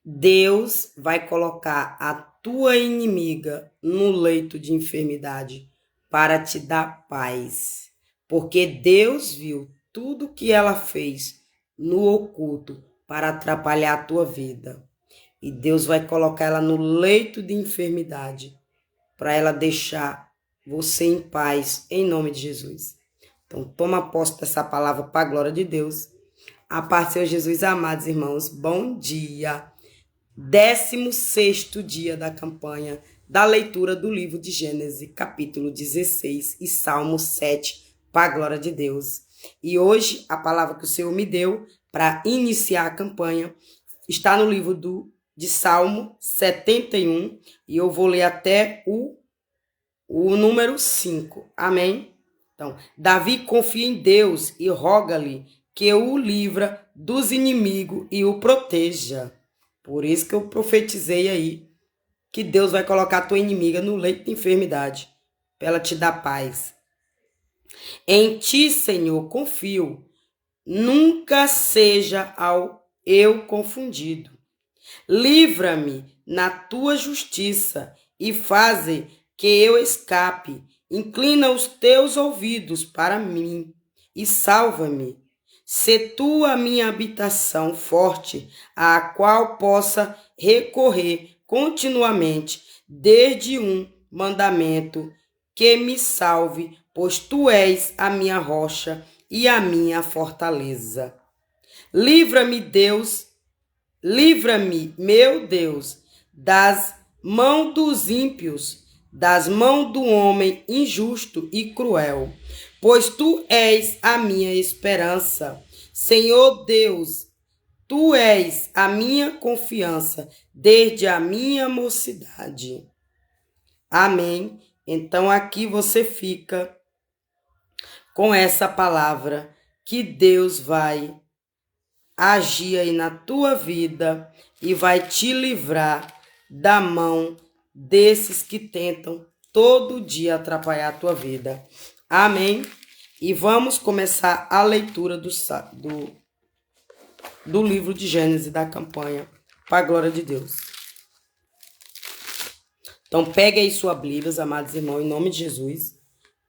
Deus vai colocar a tua inimiga no leito de enfermidade para te dar paz, porque Deus viu tudo que ela fez no oculto para atrapalhar a tua vida. E Deus vai colocar ela no leito de enfermidade para ela deixar você em paz, em nome de Jesus. Então, toma posse dessa palavra para a glória de Deus. A paz do Senhor Jesus, amados irmãos, bom dia. 16º dia da campanha da leitura do livro de Gênesis, capítulo 16 e Salmo 7, para a glória de Deus. E hoje, a palavra que o Senhor me deu para iniciar a campanha está no livro de Salmo 71, e eu vou ler até o número 5. Amém? Então, Davi confia em Deus e roga-lhe que o livra dos inimigos e o proteja. Por isso que eu profetizei aí que Deus vai colocar a tua inimiga no leito de enfermidade, para ela te dar paz. Em ti, Senhor, confio. Nunca seja eu confundido. Livra-me na tua justiça e faze que eu escape. Inclina os teus ouvidos para mim e salva-me. Se tu a minha habitação forte, a qual possa recorrer continuamente, desde um mandamento que me salve, pois tu és a minha rocha e a minha fortaleza. Livra-me, Deus, livra-me, meu Deus, das mãos dos ímpios, das mãos do homem injusto e cruel, pois tu és a minha esperança. Senhor Deus, tu és a minha confiança desde a minha mocidade. Amém. Então aqui você fica com essa palavra que Deus vai agir aí na tua vida e vai te livrar da mão desses que tentam todo dia atrapalhar a tua vida. Amém? E vamos começar a leitura do livro de Gênesis da campanha, para a glória de Deus. Então, pegue aí sua Bíblia, amados irmãos, em nome de Jesus,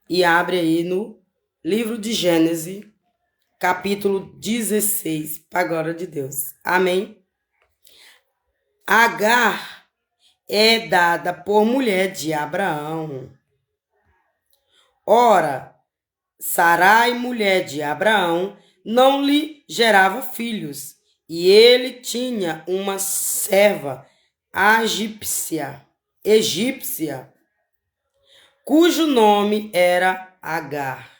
e abre aí no livro de Gênesis, capítulo 16, para a glória de Deus. Amém? Agar é dada por mulher de Abraão. Ora, Sarai, mulher de Abraão, não lhe gerava filhos, e ele tinha uma serva egípcia, cujo nome era Agar.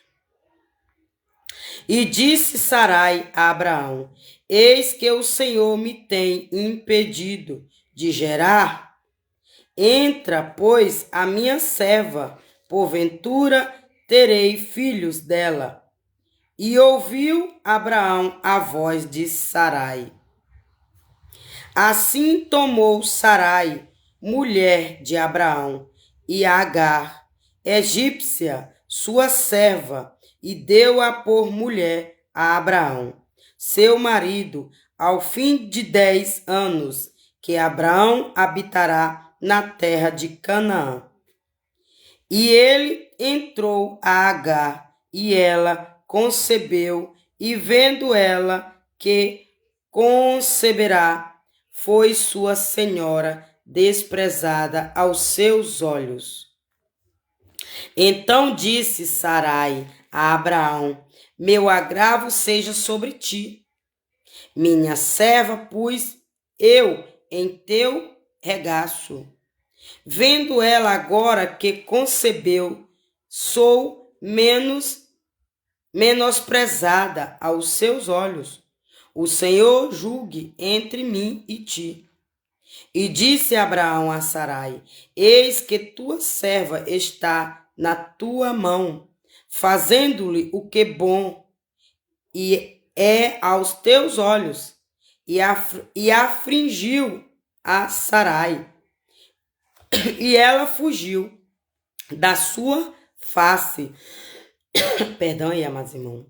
E disse Sarai a Abraão: Eis que o Senhor me tem impedido de gerar. Entra, pois, a minha serva, porventura terei filhos dela. E ouviu Abraão a voz de Sarai. Assim tomou Sarai, mulher de Abraão, e Agar, egípcia, sua serva, e deu-a por mulher a Abraão, seu marido, ao fim de 10 anos, que Abraão habitará na terra de Canaã. E ele entrou a Agar, e ela concebeu, e vendo ela que conceberá, foi sua senhora desprezada aos seus olhos. Então disse Sarai a Abraão: Meu agravo seja sobre ti, minha serva pus eu em teu regaço. Vendo ela agora que concebeu, sou menosprezada aos seus olhos. O Senhor julgue entre mim e ti. E disse Abraão a Sarai: Eis que tua serva está na tua mão, fazendo-lhe o que bom e é aos teus olhos. E afligiu a Sarai. E ela fugiu da sua face. Perdão aí, amados irmãos.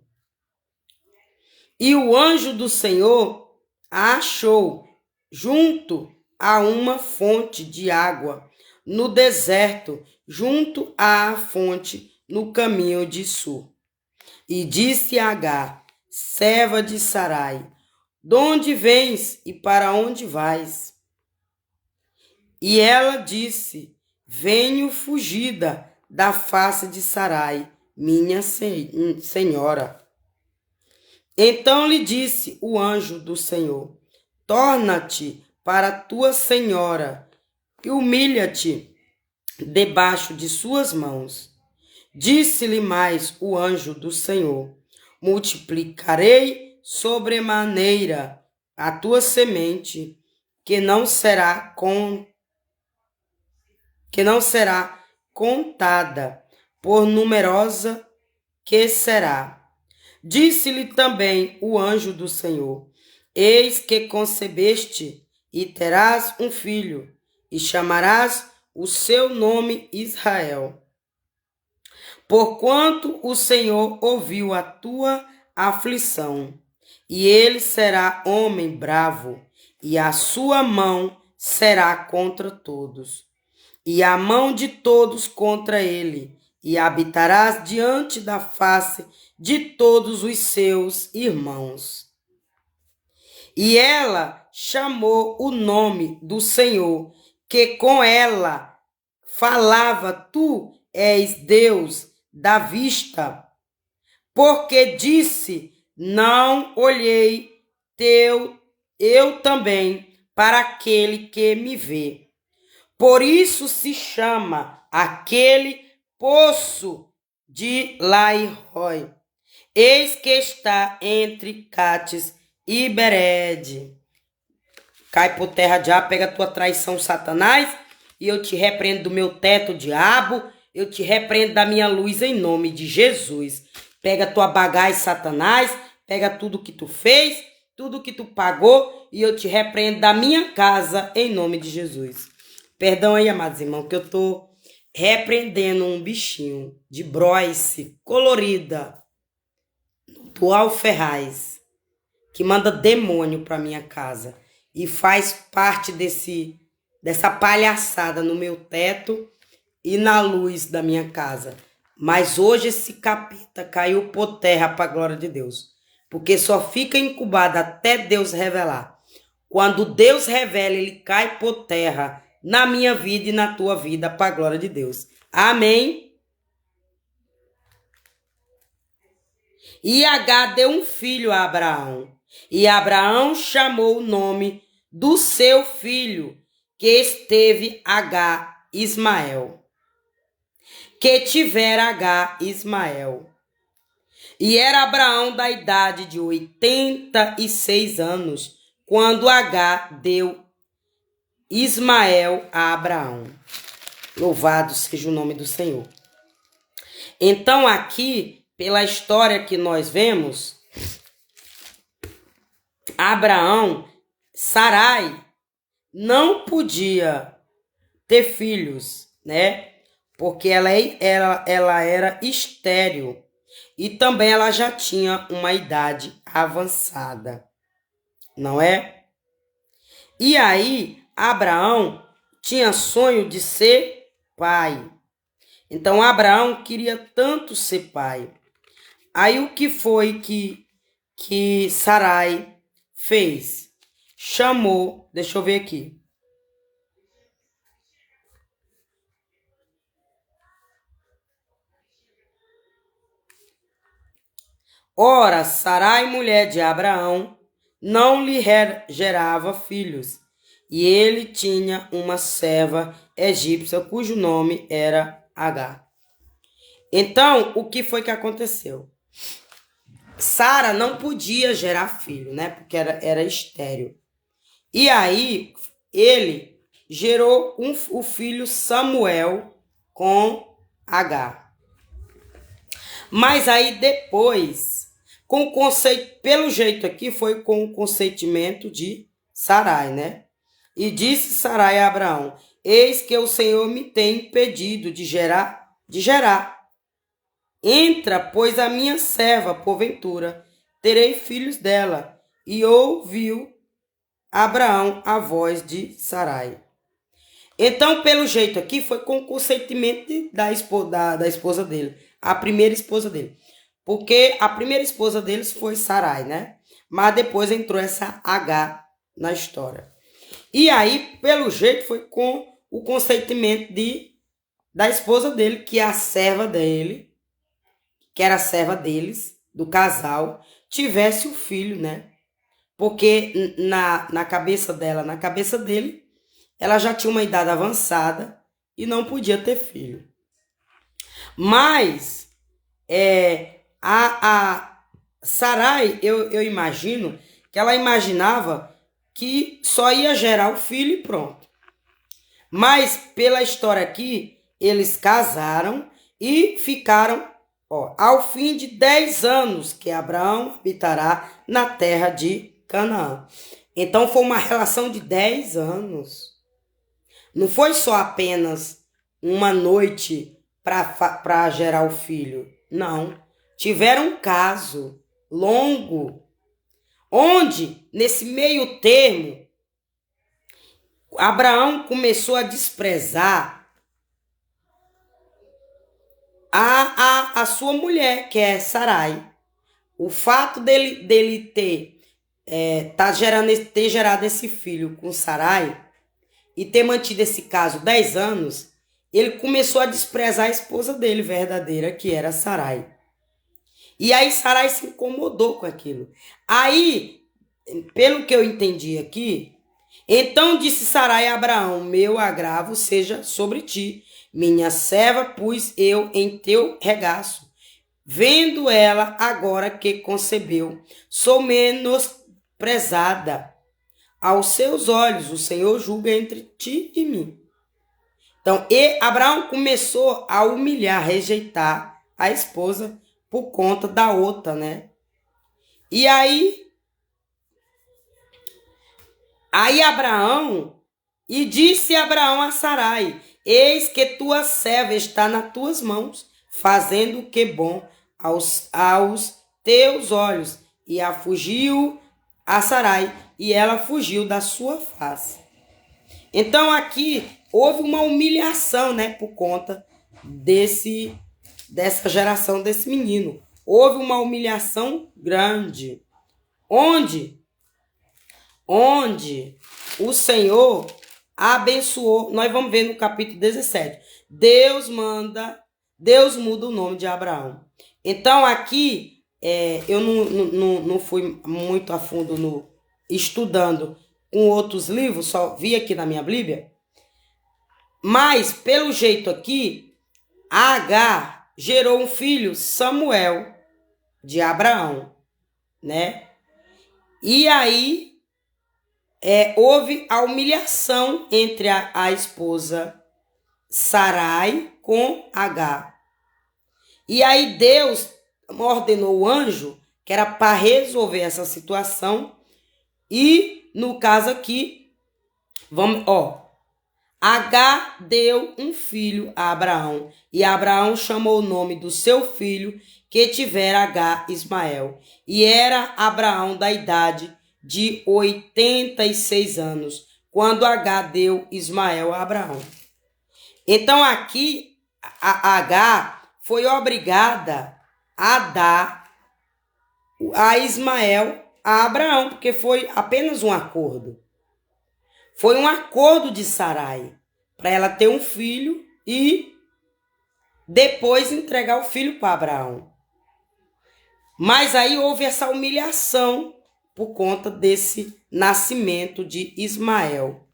E o anjo do Senhor a achou junto a uma fonte de água, no deserto, junto à fonte, no caminho de Sur. E disse a Agar, serva de Sarai, de onde vens e para onde vais? E ela disse, venho fugida da face de Sarai, minha senhora. Então lhe disse o anjo do Senhor, torna-te para tua senhora e humilha-te debaixo de suas mãos. Disse-lhe mais o anjo do Senhor, multiplicarei sobremaneira a tua semente, que não será contada, por numerosa que será. Disse-lhe também o anjo do Senhor, eis que concebeste e terás um filho, e chamarás o seu nome Israel. Porquanto o Senhor ouviu a tua aflição, e ele será homem bravo, e a sua mão será contra todos, e a mão de todos contra ele, e habitarás diante da face de todos os seus irmãos. E ela chamou o nome do Senhor, que com ela falava, tu és Deus da vista, porque disse, não olhei eu também para aquele que me vê. Por isso se chama aquele poço de Lairoi. Eis que está entre Cátis e Bered. Cai por terra, diabo, pega a tua traição, Satanás, e eu te repreendo do meu teto, diabo, eu te repreendo da minha luz em nome de Jesus. Pega a tua bagagem, Satanás, pega tudo que tu fez, tudo que tu pagou, e eu te repreendo da minha casa em nome de Jesus. Perdão aí, amados irmãos, que eu tô repreendendo um bichinho de bróice colorida do Alferraz, que manda demônio para minha casa e faz parte dessa palhaçada no meu teto e na luz da minha casa. Mas hoje esse capeta caiu por terra para a glória de Deus, porque só fica incubado até Deus revelar. Quando Deus revela, ele cai por terra na minha vida e na tua vida para a glória de Deus. Amém? E Agar deu um filho a Abraão. E Abraão chamou o nome do seu filho, que esteve Agar, Ismael. Que tivera Agar, Ismael. E era Abraão da idade de 86 anos, quando Agar deu Ismael a Abraão. Louvado seja o nome do Senhor. Então aqui, pela história que nós vemos, Abraão, Sarai, não podia ter filhos, né? Porque ela era estéril e também ela já tinha uma idade avançada, não é? E aí, Abraão tinha sonho de ser pai. Então, Abraão queria tanto ser pai. Aí, o que foi que Sarai fez? Chamou, deixa eu ver aqui. Ora, Sarai, mulher de Abraão, não lhe gerava filhos, e ele tinha uma serva egípcia cujo nome era Agar. Então, o que foi que aconteceu? Sara não podia gerar filho, né? Porque era estéril. E aí, ele gerou o filho Samuel com Agar. Mas aí depois, com o conceito, pelo jeito aqui, foi com o consentimento de Sarai, né? E disse Sarai a Abraão, eis que o Senhor me tem impedido de gerar. Entra, pois, a minha serva, porventura, terei filhos dela. E ouviu Abraão a voz de Sarai. Então, pelo jeito aqui, foi com o consentimento da esposa dele, a primeira esposa dele. Porque a primeira esposa deles foi Sarai, né? Mas depois entrou essa H na história. E aí, pelo jeito, foi com o consentimento da esposa dele, que é a serva dele, que era a serva deles, do casal, tivesse o filho, né? Porque na cabeça dela, na cabeça dele, ela já tinha uma idade avançada e não podia ter filho. Mas a Sarai, eu imagino que ela imaginava que só ia gerar o filho e pronto. Mas pela história aqui, eles casaram e ficaram, ao fim de 10 anos que Abraão habitará na terra de Canaã. Então foi uma relação de 10 anos. Não foi só apenas uma noite para gerar o filho. Não. Tiveram um caso longo, onde, nesse meio termo, Abraão começou a desprezar a sua mulher, que é Sarai. O fato dele ter gerado esse filho com Sarai e ter mantido esse caso 10 anos, ele começou a desprezar a esposa dele verdadeira, que era Sarai. E aí Sarai se incomodou com aquilo. Aí, pelo que eu entendi aqui, então disse Sarai a Abraão: meu agravo seja sobre ti, minha serva pus eu em teu regaço. Vendo ela agora que concebeu, sou menosprezada aos seus olhos, o Senhor julga entre ti e mim. Então, Abraão começou a humilhar, rejeitar a esposa por conta da outra, né? E aí Abraão, e disse Abraão a Sarai: eis que tua serva está nas tuas mãos, fazendo o que é bom aos teus olhos. E fugiu a Sarai, e ela fugiu da sua face. Então aqui houve uma humilhação, né, por conta dessa geração desse menino. Houve uma humilhação grande, onde o Senhor abençoou. Nós vamos ver no capítulo 17. Deus muda o nome de Abraão. Então aqui eu não fui muito a fundo estudando com outros livros, só vi aqui na minha Bíblia. Mas pelo jeito aqui, Agar gerou um filho, Samuel, de Abraão, né? E aí houve a humilhação entre a esposa Sarai com Agar. E aí Deus ordenou o anjo, que era para resolver essa situação. E no caso aqui, Agar deu um filho a Abraão. E Abraão chamou o nome do seu filho que tivera Agar, Ismael. E era Abraão da idade de 86 anos, quando Agar deu Ismael a Abraão. Então aqui, a Agar foi obrigada a dar a Ismael a Abraão, porque foi apenas um acordo. Foi um acordo de Sarai, para ela ter um filho e depois entregar o filho para Abraão. Mas aí houve essa humilhação por conta desse nascimento de Ismael.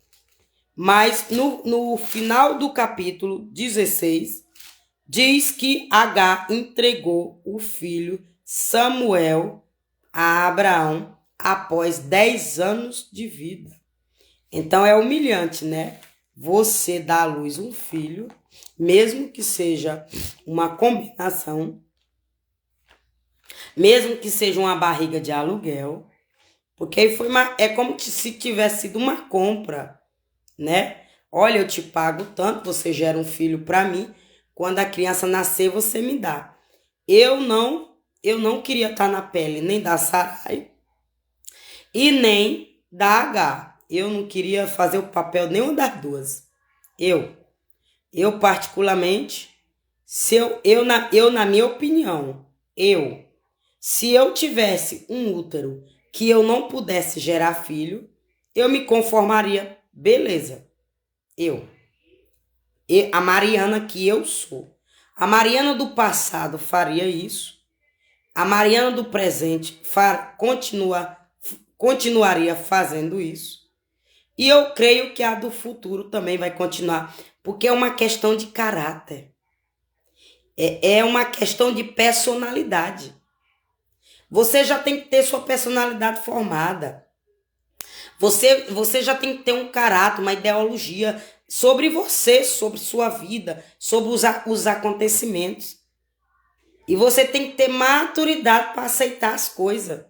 Mas no final do capítulo 16, diz que Agar entregou o filho Samuel a Abraão após 10 anos de vida. Então é humilhante, né? Você dá à luz um filho, mesmo que seja uma combinação, mesmo que seja uma barriga de aluguel, porque é como se tivesse sido uma compra, né? Olha, eu te pago tanto, você gera um filho para mim, quando a criança nascer você me dá. Eu não queria estar na pele nem da Sarai e nem da H. Eu não queria fazer o papel nenhuma das duas. Eu particularmente, na minha opinião, se eu tivesse um útero que eu não pudesse gerar filho, eu me conformaria, beleza. A Mariana que eu sou. A Mariana do passado faria isso. A Mariana do presente continuaria fazendo isso. E eu creio que a do futuro também vai continuar, porque é uma questão de caráter. É uma questão de personalidade. Você já tem que ter sua personalidade formada. Você já tem que ter um caráter, uma ideologia sobre você, sobre sua vida, sobre os acontecimentos. E você tem que ter maturidade para aceitar as coisas.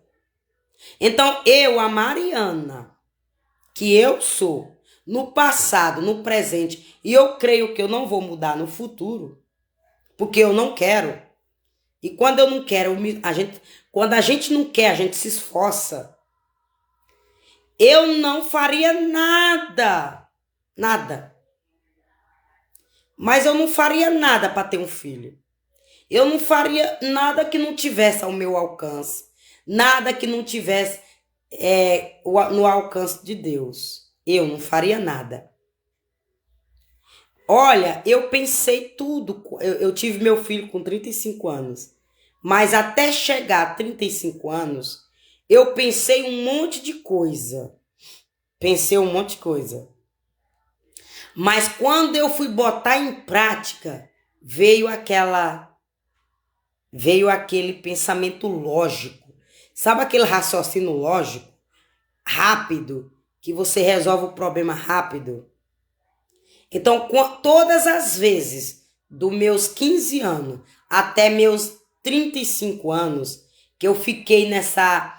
Então, a Mariana, que eu sou, no passado, no presente, e eu creio que eu não vou mudar no futuro, porque eu não quero. E quando eu não quero, quando a gente não quer, a gente se esforça. Eu não faria nada. Nada. Mas eu não faria nada para ter um filho. Eu não faria nada que não tivesse ao meu alcance. Nada que não tivesse no alcance de Deus. Eu não faria nada. Olha, eu pensei tudo. Eu tive meu filho com 35 anos. Mas até chegar a 35 anos, eu pensei um monte de coisa. Mas quando eu fui botar em prática, veio aquele pensamento lógico. Sabe aquele raciocínio lógico? Rápido, que você resolve o problema rápido. Então, todas as vezes, dos meus 15 anos até meus 35 anos, que eu fiquei nessa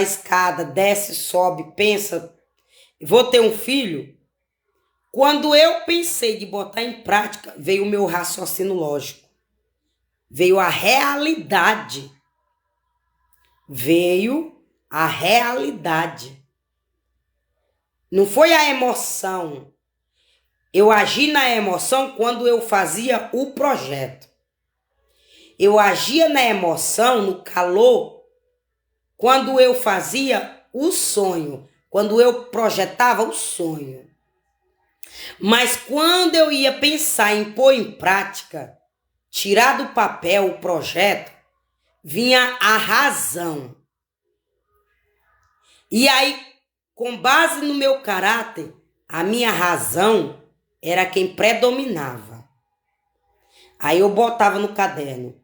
escada, desce, sobe, pensa, vou ter um filho. Quando eu pensei de botar em prática, veio o meu raciocínio lógico. Veio a realidade. Não foi a emoção. Eu agi na emoção quando eu fazia o projeto. Eu agia na emoção, no calor, quando eu fazia o sonho. Quando eu projetava o sonho. Mas quando eu ia pensar em pôr em prática, tirar do papel o projeto, vinha a razão. E aí, com base no meu caráter, a minha razão era quem predominava. Aí eu botava no caderno,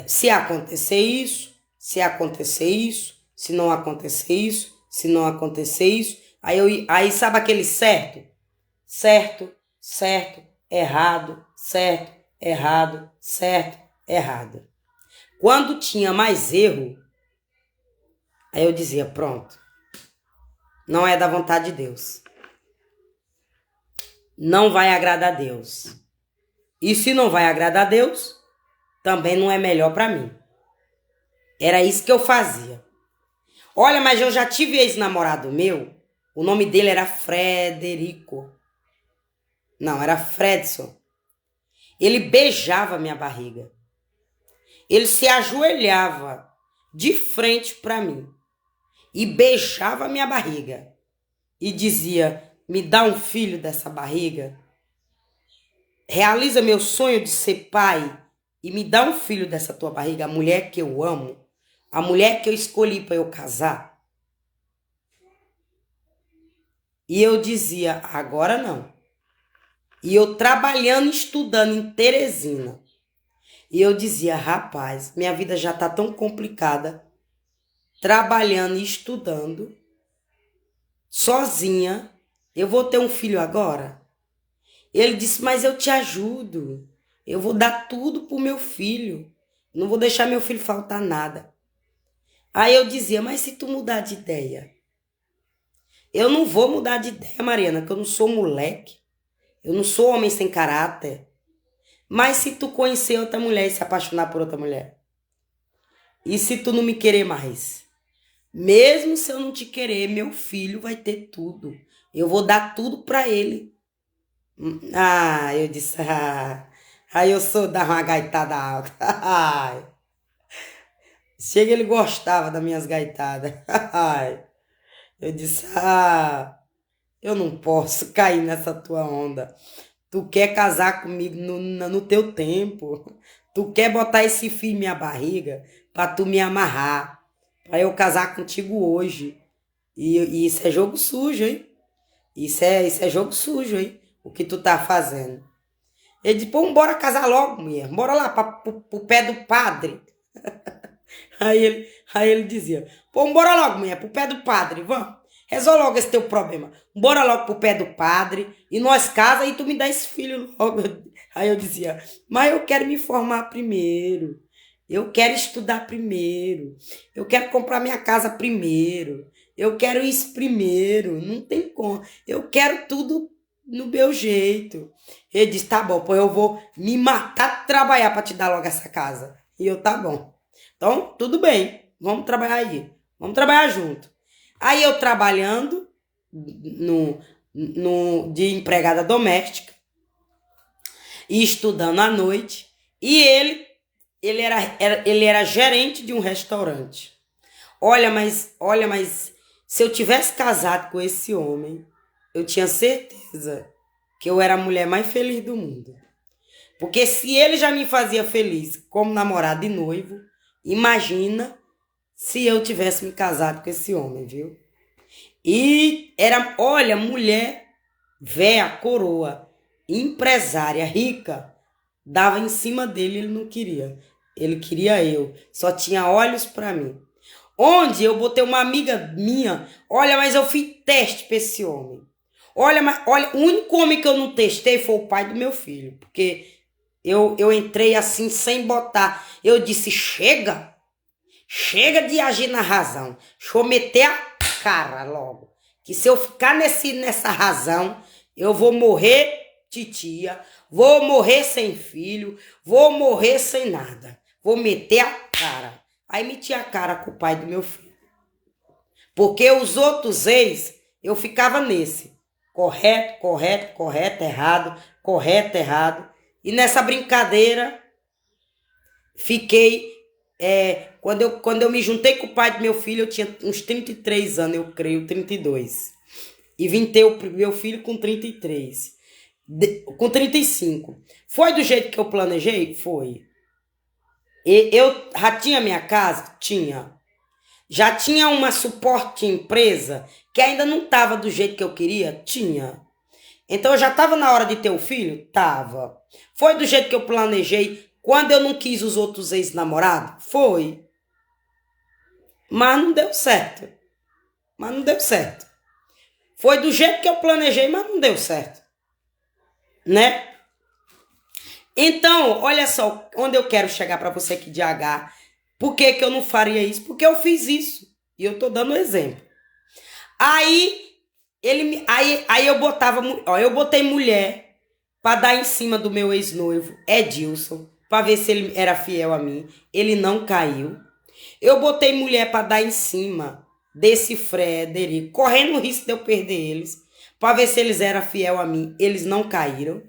se acontecer isso, se acontecer isso, se não acontecer isso, se não acontecer isso. Aí sabe aquele certo? Certo, certo, errado, certo, errado, certo, errado. Quando tinha mais erro, aí eu dizia, pronto, não é da vontade de Deus. Não vai agradar a Deus. E se não vai agradar a Deus, também não é melhor para mim. Era isso que eu fazia. Olha, mas eu já tive ex-namorado meu, o nome dele era Frederico. Não, era Fredson. Ele beijava minha barriga. Ele se ajoelhava de frente para mim e beijava minha barriga e dizia, me dá um filho dessa barriga, realiza meu sonho de ser pai e me dá um filho dessa tua barriga, a mulher que eu amo, a mulher que eu escolhi para eu casar. E eu dizia, agora não. E eu trabalhando, estudando em Teresina. E eu dizia, rapaz, minha vida já tá tão complicada, trabalhando e estudando, sozinha, eu vou ter um filho agora? Ele disse, mas eu te ajudo, eu vou dar tudo pro meu filho, não vou deixar meu filho faltar nada. Aí eu dizia, mas se tu mudar de ideia? Eu não vou mudar de ideia, Mariana, que eu não sou moleque, eu não sou homem sem caráter. Mas se tu conhecer outra mulher e se apaixonar por outra mulher? E se tu não me querer mais? Mesmo se eu não te querer, meu filho vai ter tudo. Eu vou dar tudo para ele. Eu disse, aí eu sou dar uma gaitada alta. Ai, chega, ele gostava das minhas gaitadas. Ai, eu disse, eu não posso cair nessa tua onda. Tu quer casar comigo no teu tempo. Tu quer botar esse filho em minha barriga pra tu me amarrar. Pra eu casar contigo hoje. E isso é jogo sujo, hein? Isso é jogo sujo, hein? O que tu tá fazendo. Ele disse, pô, bora casar logo, mulher. Bora lá pro pé do padre. Aí ele dizia, pô, bora logo, mulher, pro pé do padre, vamos. Resolve logo esse teu problema. Bora logo pro pé do padre e nós casa e tu me dá esse filho logo. Aí eu dizia, mas eu quero me formar primeiro. Eu quero estudar primeiro. Eu quero comprar minha casa primeiro. Eu quero isso primeiro. Não tem como. Eu quero tudo no meu jeito. Ele disse, tá bom, pô, eu vou me matar de trabalhar para te dar logo essa casa. E eu, tá bom. Então, tudo bem. Vamos trabalhar aí. Vamos trabalhar junto. Aí eu trabalhando de empregada doméstica e estudando à noite. E ele era gerente de um restaurante. Olha, mas se eu tivesse casado com esse homem, eu tinha certeza que eu era a mulher mais feliz do mundo. Porque se ele já me fazia feliz como namorado e noivo, imagina se eu tivesse me casado com esse homem, viu? E era, olha, mulher, véia, coroa, empresária, rica, dava em cima dele, ele não queria. Ele queria eu, só tinha olhos para mim. Onde eu botei uma amiga minha, olha, mas eu fiz teste para esse homem. Olha, o único homem que eu não testei foi o pai do meu filho, porque eu entrei assim sem botar. Eu disse, chega de agir na razão. Deixa eu meter a cara logo. Que se eu ficar nessa razão, eu vou morrer titia, vou morrer sem filho, vou morrer sem nada. Vou meter a cara. Aí meti a cara com o pai do meu filho. Porque os outros ex, eu ficava nesse. Correto, errado. E nessa brincadeira, fiquei... quando eu me juntei com o pai do meu filho, eu tinha uns 33 anos, eu creio, 32. E vim ter o meu filho com 33. Com 35. Foi do jeito que eu planejei? Foi. E eu já tinha minha casa? Tinha. Já tinha uma suporte empresa que ainda não estava do jeito que eu queria? Tinha. Então eu já estava na hora de ter o filho? Tava. Foi do jeito que eu planejei quando eu não quis os outros ex-namorados? Foi. Mas não deu certo. Foi do jeito que eu planejei, mas não deu certo. Né? Então, olha só, onde eu quero chegar para você aqui de H. Por que eu não faria isso? Porque eu fiz isso. E eu tô dando exemplo. Aí eu botei mulher para dar em cima do meu ex-noivo, Edilson, para ver se ele era fiel a mim. Ele não caiu. Eu botei mulher para dar em cima desse Frederico, correndo o risco de eu perder eles, para ver se eles eram fiel a mim. Eles não caíram.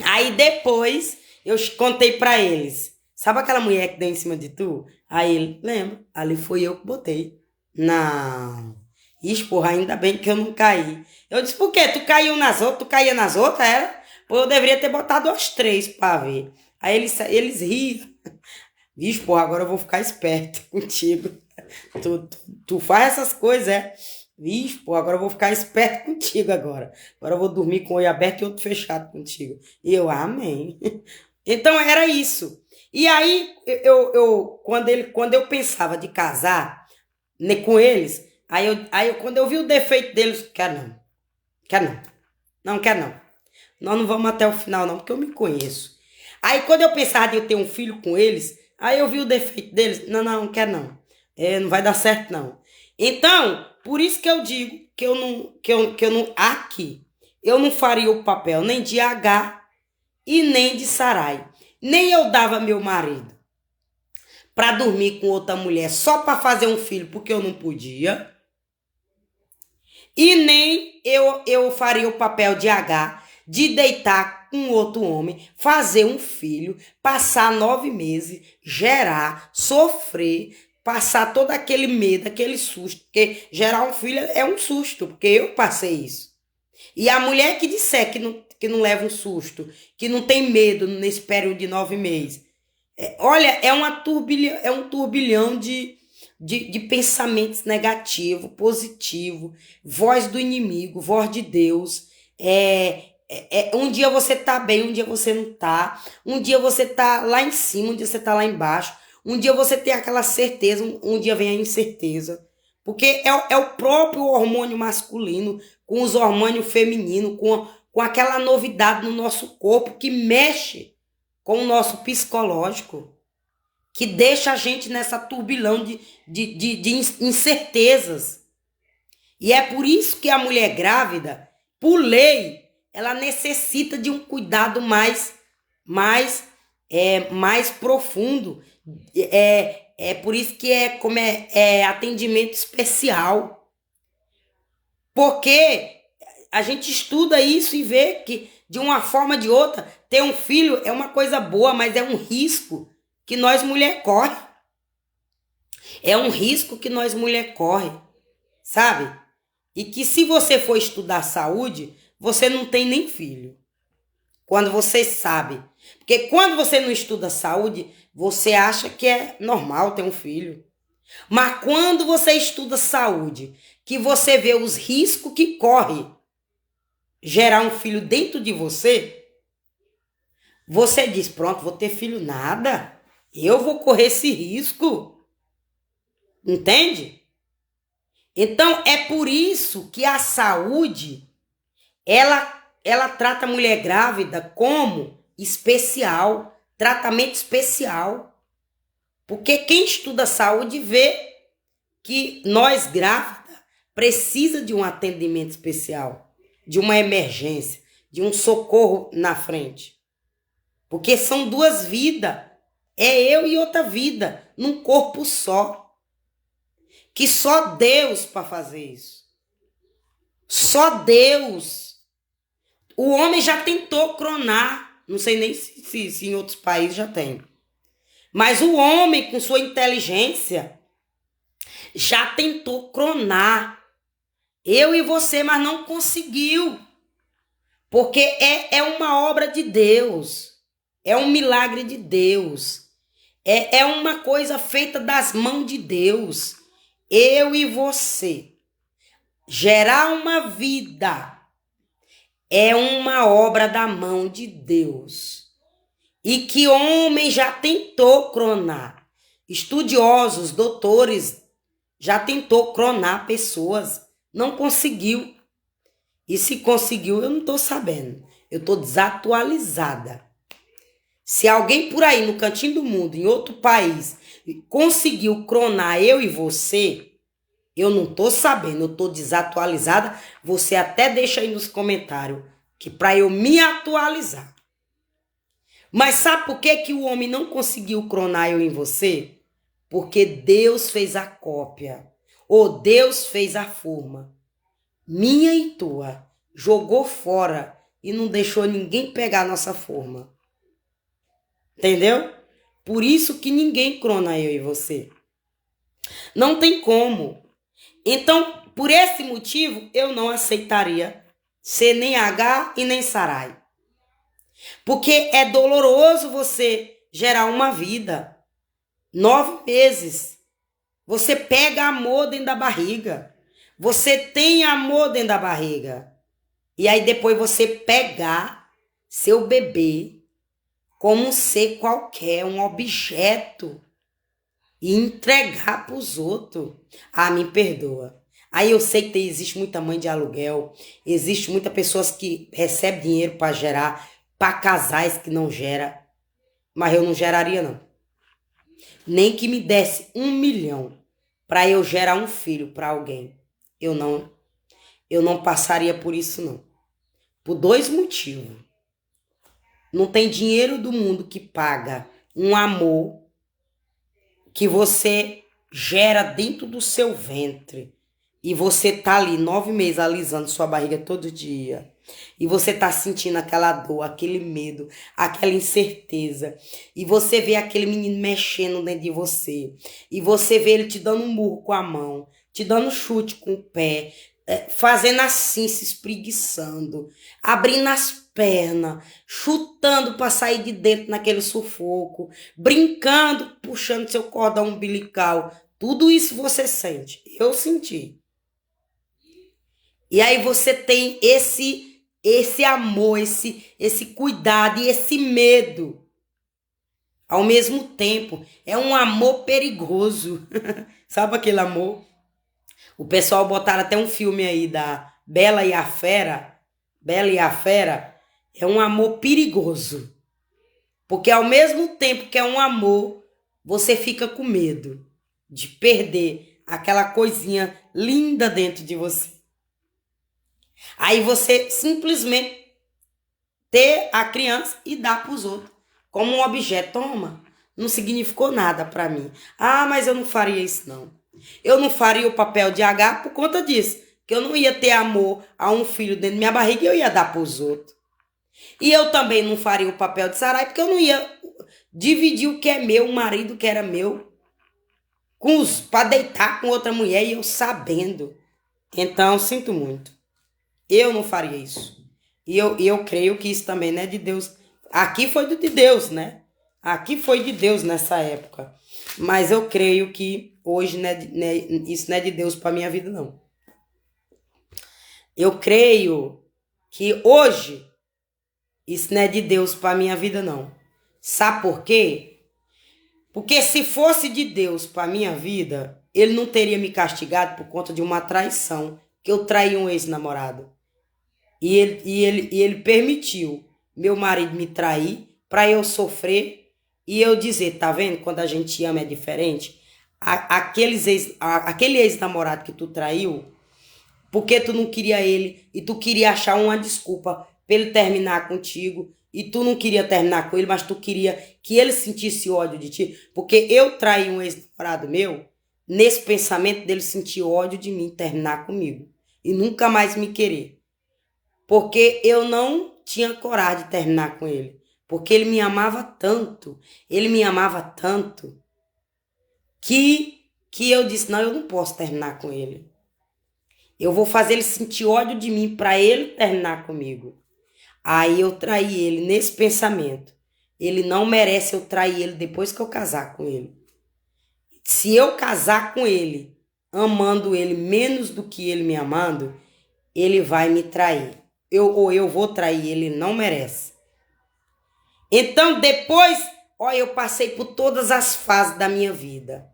Aí depois eu contei para eles. Sabe aquela mulher que deu em cima de tu? Aí ele, lembra? Ali foi eu que botei. Não. Ixi, porra, ainda bem que eu não caí. Eu disse, por quê? Tu caiu nas outras? Tu caía nas outras, era? Pô, eu deveria ter botado as 3 pra ver. Aí eles riam. Vixe, porra, agora eu vou ficar esperto contigo. Tu faz essas coisas, é? Vixe, porra, agora eu vou ficar esperto contigo agora. Agora eu vou dormir com o olho aberto e outro fechado contigo. E eu, amém. Então era isso. E aí, quando eu pensava de casar, né, com eles, quando eu vi o defeito deles, quero não. Não quero não. Nós não vamos até o final não, porque eu me conheço. Aí quando eu pensava de eu ter um filho com eles, aí eu vi o defeito deles, não quero não. Não vai dar certo não. Então, por isso que eu digo que eu não faria o papel nem de H e nem de Sarai. Nem eu dava meu marido. para dormir com outra mulher só para fazer um filho porque eu não podia. E nem eu faria o papel de H, de deitar com outro homem, fazer um filho, passar 9 meses, gerar, sofrer, passar todo aquele medo, aquele susto. Porque gerar um filho é um susto, porque eu passei isso. E a mulher que disser que não leva um susto, que não tem medo nesse período de 9 meses, olha, é um turbilhão de pensamentos negativos, positivos, voz do inimigo, voz de Deus. Um dia você tá bem, um dia você não tá. Um dia você tá lá em cima, um dia você tá lá embaixo. Um dia você tem aquela certeza, um dia vem a incerteza. Porque é o próprio hormônio masculino com os hormônios femininos, com aquela novidade no nosso corpo que mexe com o nosso psicológico, que deixa a gente nessa turbilhão de incertezas. E é por isso que a mulher grávida, por lei, ela necessita de um cuidado mais profundo. É por isso que é atendimento especial. Porque a gente estuda isso e vê que, de uma forma ou de outra, ter um filho é uma coisa boa, mas é um risco que nós mulher corre. É um risco que nós mulher corre, sabe? E que se você for estudar saúde, você não tem nem filho. Quando você sabe. Porque quando você não estuda saúde, você acha que é normal ter um filho. Mas quando você estuda saúde, que você vê os riscos que corre gerar um filho dentro de você, você diz, pronto, vou ter filho nada. Eu vou correr esse risco. Entende? Então, é por isso que a saúde, ela trata a mulher grávida como especial, tratamento especial. Porque quem estuda saúde vê que nós grávidas precisa de um atendimento especial, de uma emergência, de um socorro na frente. Porque são 2 vidas. É eu e outra vida, num corpo só. Que só Deus para fazer isso. Só Deus. O homem já tentou cronar. Não sei nem se em outros países já tem. Mas o homem, com sua inteligência, já tentou cronar. Eu e você, mas não conseguiu. Porque é uma obra de Deus. É um milagre de Deus. É uma coisa feita das mãos de Deus. Eu e você. Gerar uma vida é uma obra da mão de Deus. E que homem já tentou cronar. Estudiosos, doutores, já tentou cronar pessoas. Não conseguiu. E se conseguiu, eu não estou sabendo. Eu estou desatualizada. Se alguém por aí no cantinho do mundo, em outro país, conseguiu cronar eu e você, eu não estou sabendo, eu estou desatualizada. Você até deixa aí nos comentários que para eu me atualizar. Mas sabe por que o homem não conseguiu cronar eu em você? Porque Deus fez a cópia. Ou Deus fez a forma. Minha e tua. Jogou fora e não deixou ninguém pegar a nossa forma. Entendeu? Por isso que ninguém crona eu e você. Não tem como. Então, por esse motivo, eu não aceitaria ser nem H e nem Sarai. Porque é doloroso você gerar uma vida. 9 meses. Você pega amor dentro da barriga. Você tem amor dentro da barriga. E aí depois você pegar seu bebê como um ser qualquer, um objeto, e entregar para os outros. Ah, me perdoa. Aí eu sei que existe muita mãe de aluguel, existe muitas pessoas que recebem dinheiro para gerar, para casais que não geram, mas eu não geraria não. Nem que me desse 1 milhão para eu gerar um filho para alguém. Eu não passaria por isso não. Por 2 motivos. Não tem dinheiro do mundo que paga um amor que você gera dentro do seu ventre. E você tá ali 9 meses alisando sua barriga todo dia. E você tá sentindo aquela dor, aquele medo, aquela incerteza. E você vê aquele menino mexendo dentro de você. E você vê ele te dando um murro com a mão, te dando chute com o pé, fazendo assim, se espreguiçando, abrindo as pernas, chutando para sair de dentro naquele sufoco, brincando, puxando seu cordão umbilical. Tudo isso você sente. Eu senti. E aí você tem esse amor, esse cuidado e esse medo. Ao mesmo tempo, é um amor perigoso. Sabe aquele amor? O pessoal botaram até um filme aí da Bela e a Fera. Bela e a Fera é um amor perigoso. Porque ao mesmo tempo que é um amor, você fica com medo de perder aquela coisinha linda dentro de você. Aí você simplesmente ter a criança e dar para os outros como um objeto. Toma, não significou nada para mim. Ah, mas eu não faria isso não. Eu não faria o papel de H por conta disso, que eu não ia ter amor a um filho dentro da minha barriga e eu ia dar para os outros. E eu também não faria o papel de Sarai porque eu não ia dividir o que é meu, o marido que era meu, para deitar com outra mulher e eu sabendo. Então, sinto muito. Eu não faria isso. E eu creio que isso também não é de Deus. Aqui foi de Deus, né? Aqui foi de Deus nessa época. Mas eu creio que hoje isso não é de Deus para minha vida, não. Eu creio que hoje isso não é de Deus para minha vida, não. Sabe por quê? Porque se fosse de Deus para minha vida, ele não teria me castigado por conta de uma traição, que eu traí um ex-namorado. E ele permitiu meu marido me trair para eu sofrer e eu dizer, tá vendo? Quando a gente ama é diferente. Aquele ex-namorado que tu traiu, porque tu não queria ele e tu queria achar uma desculpa para ele terminar contigo e tu não queria terminar com ele, mas tu queria que ele sentisse ódio de ti, porque eu traí um ex-namorado meu, nesse pensamento dele sentir ódio de mim, terminar comigo e nunca mais me querer. Porque eu não tinha coragem de terminar com ele. Porque ele me amava tanto. Ele me amava tanto. Que eu disse, não, eu não posso terminar com ele. Eu vou fazer ele sentir ódio de mim para ele terminar comigo. Aí eu traí ele nesse pensamento. Ele não merece eu trair ele depois que eu casar com ele. Se eu casar com ele, amando ele menos do que ele me amando, ele vai me trair. Eu vou trair ele não merece. Então, depois, eu passei por todas as fases da minha vida.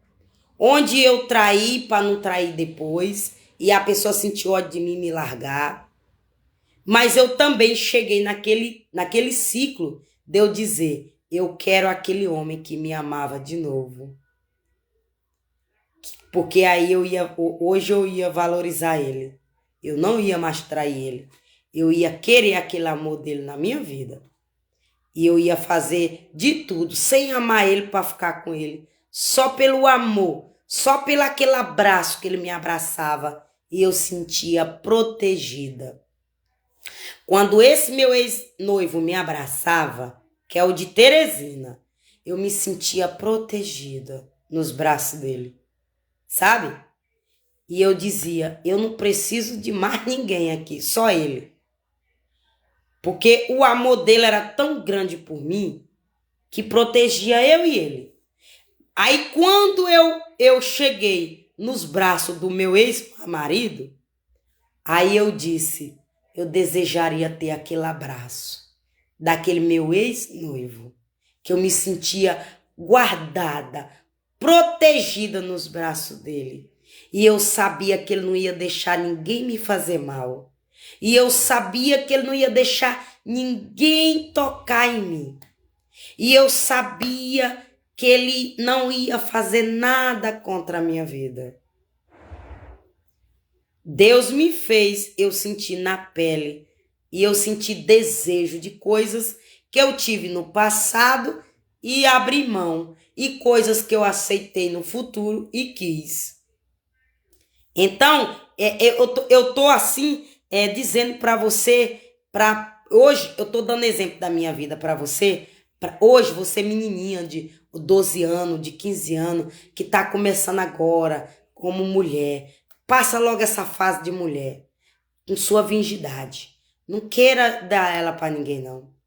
Onde eu traí para não trair depois, e a pessoa sentiu ódio de mim me largar. Mas eu também cheguei naquele ciclo de eu dizer, eu quero aquele homem que me amava de novo. Porque aí hoje eu ia valorizar ele. Eu não ia mais trair ele. Eu ia querer aquele amor dele na minha vida. E eu ia fazer de tudo, sem amar ele para ficar com ele. Só pelo amor, só pelo aquele abraço que ele me abraçava. E eu sentia protegida. Quando esse meu ex-noivo me abraçava, que é o de Teresina, eu me sentia protegida nos braços dele. Sabe? E eu dizia, eu não preciso de mais ninguém aqui, só ele. Porque o amor dele era tão grande por mim que protegia eu e ele. Aí quando eu cheguei nos braços do meu ex-marido, aí eu disse, eu desejaria ter aquele abraço daquele meu ex-noivo, que eu me sentia guardada, protegida nos braços dele. E eu sabia que ele não ia deixar ninguém me fazer mal. E eu sabia que ele não ia deixar ninguém tocar em mim. E eu sabia que ele não ia fazer nada contra a minha vida. Deus me fez eu sentir na pele e eu senti desejo de coisas que eu tive no passado e abri mão. e coisas que eu aceitei no futuro e quis. Então, eu tô assim, dizendo para você, hoje eu tô dando exemplo da minha vida para você, hoje você menininha de 12 anos, de 15 anos, que tá começando agora como mulher, passa logo essa fase de mulher, com sua virgindade. Não queira dar ela para ninguém, não.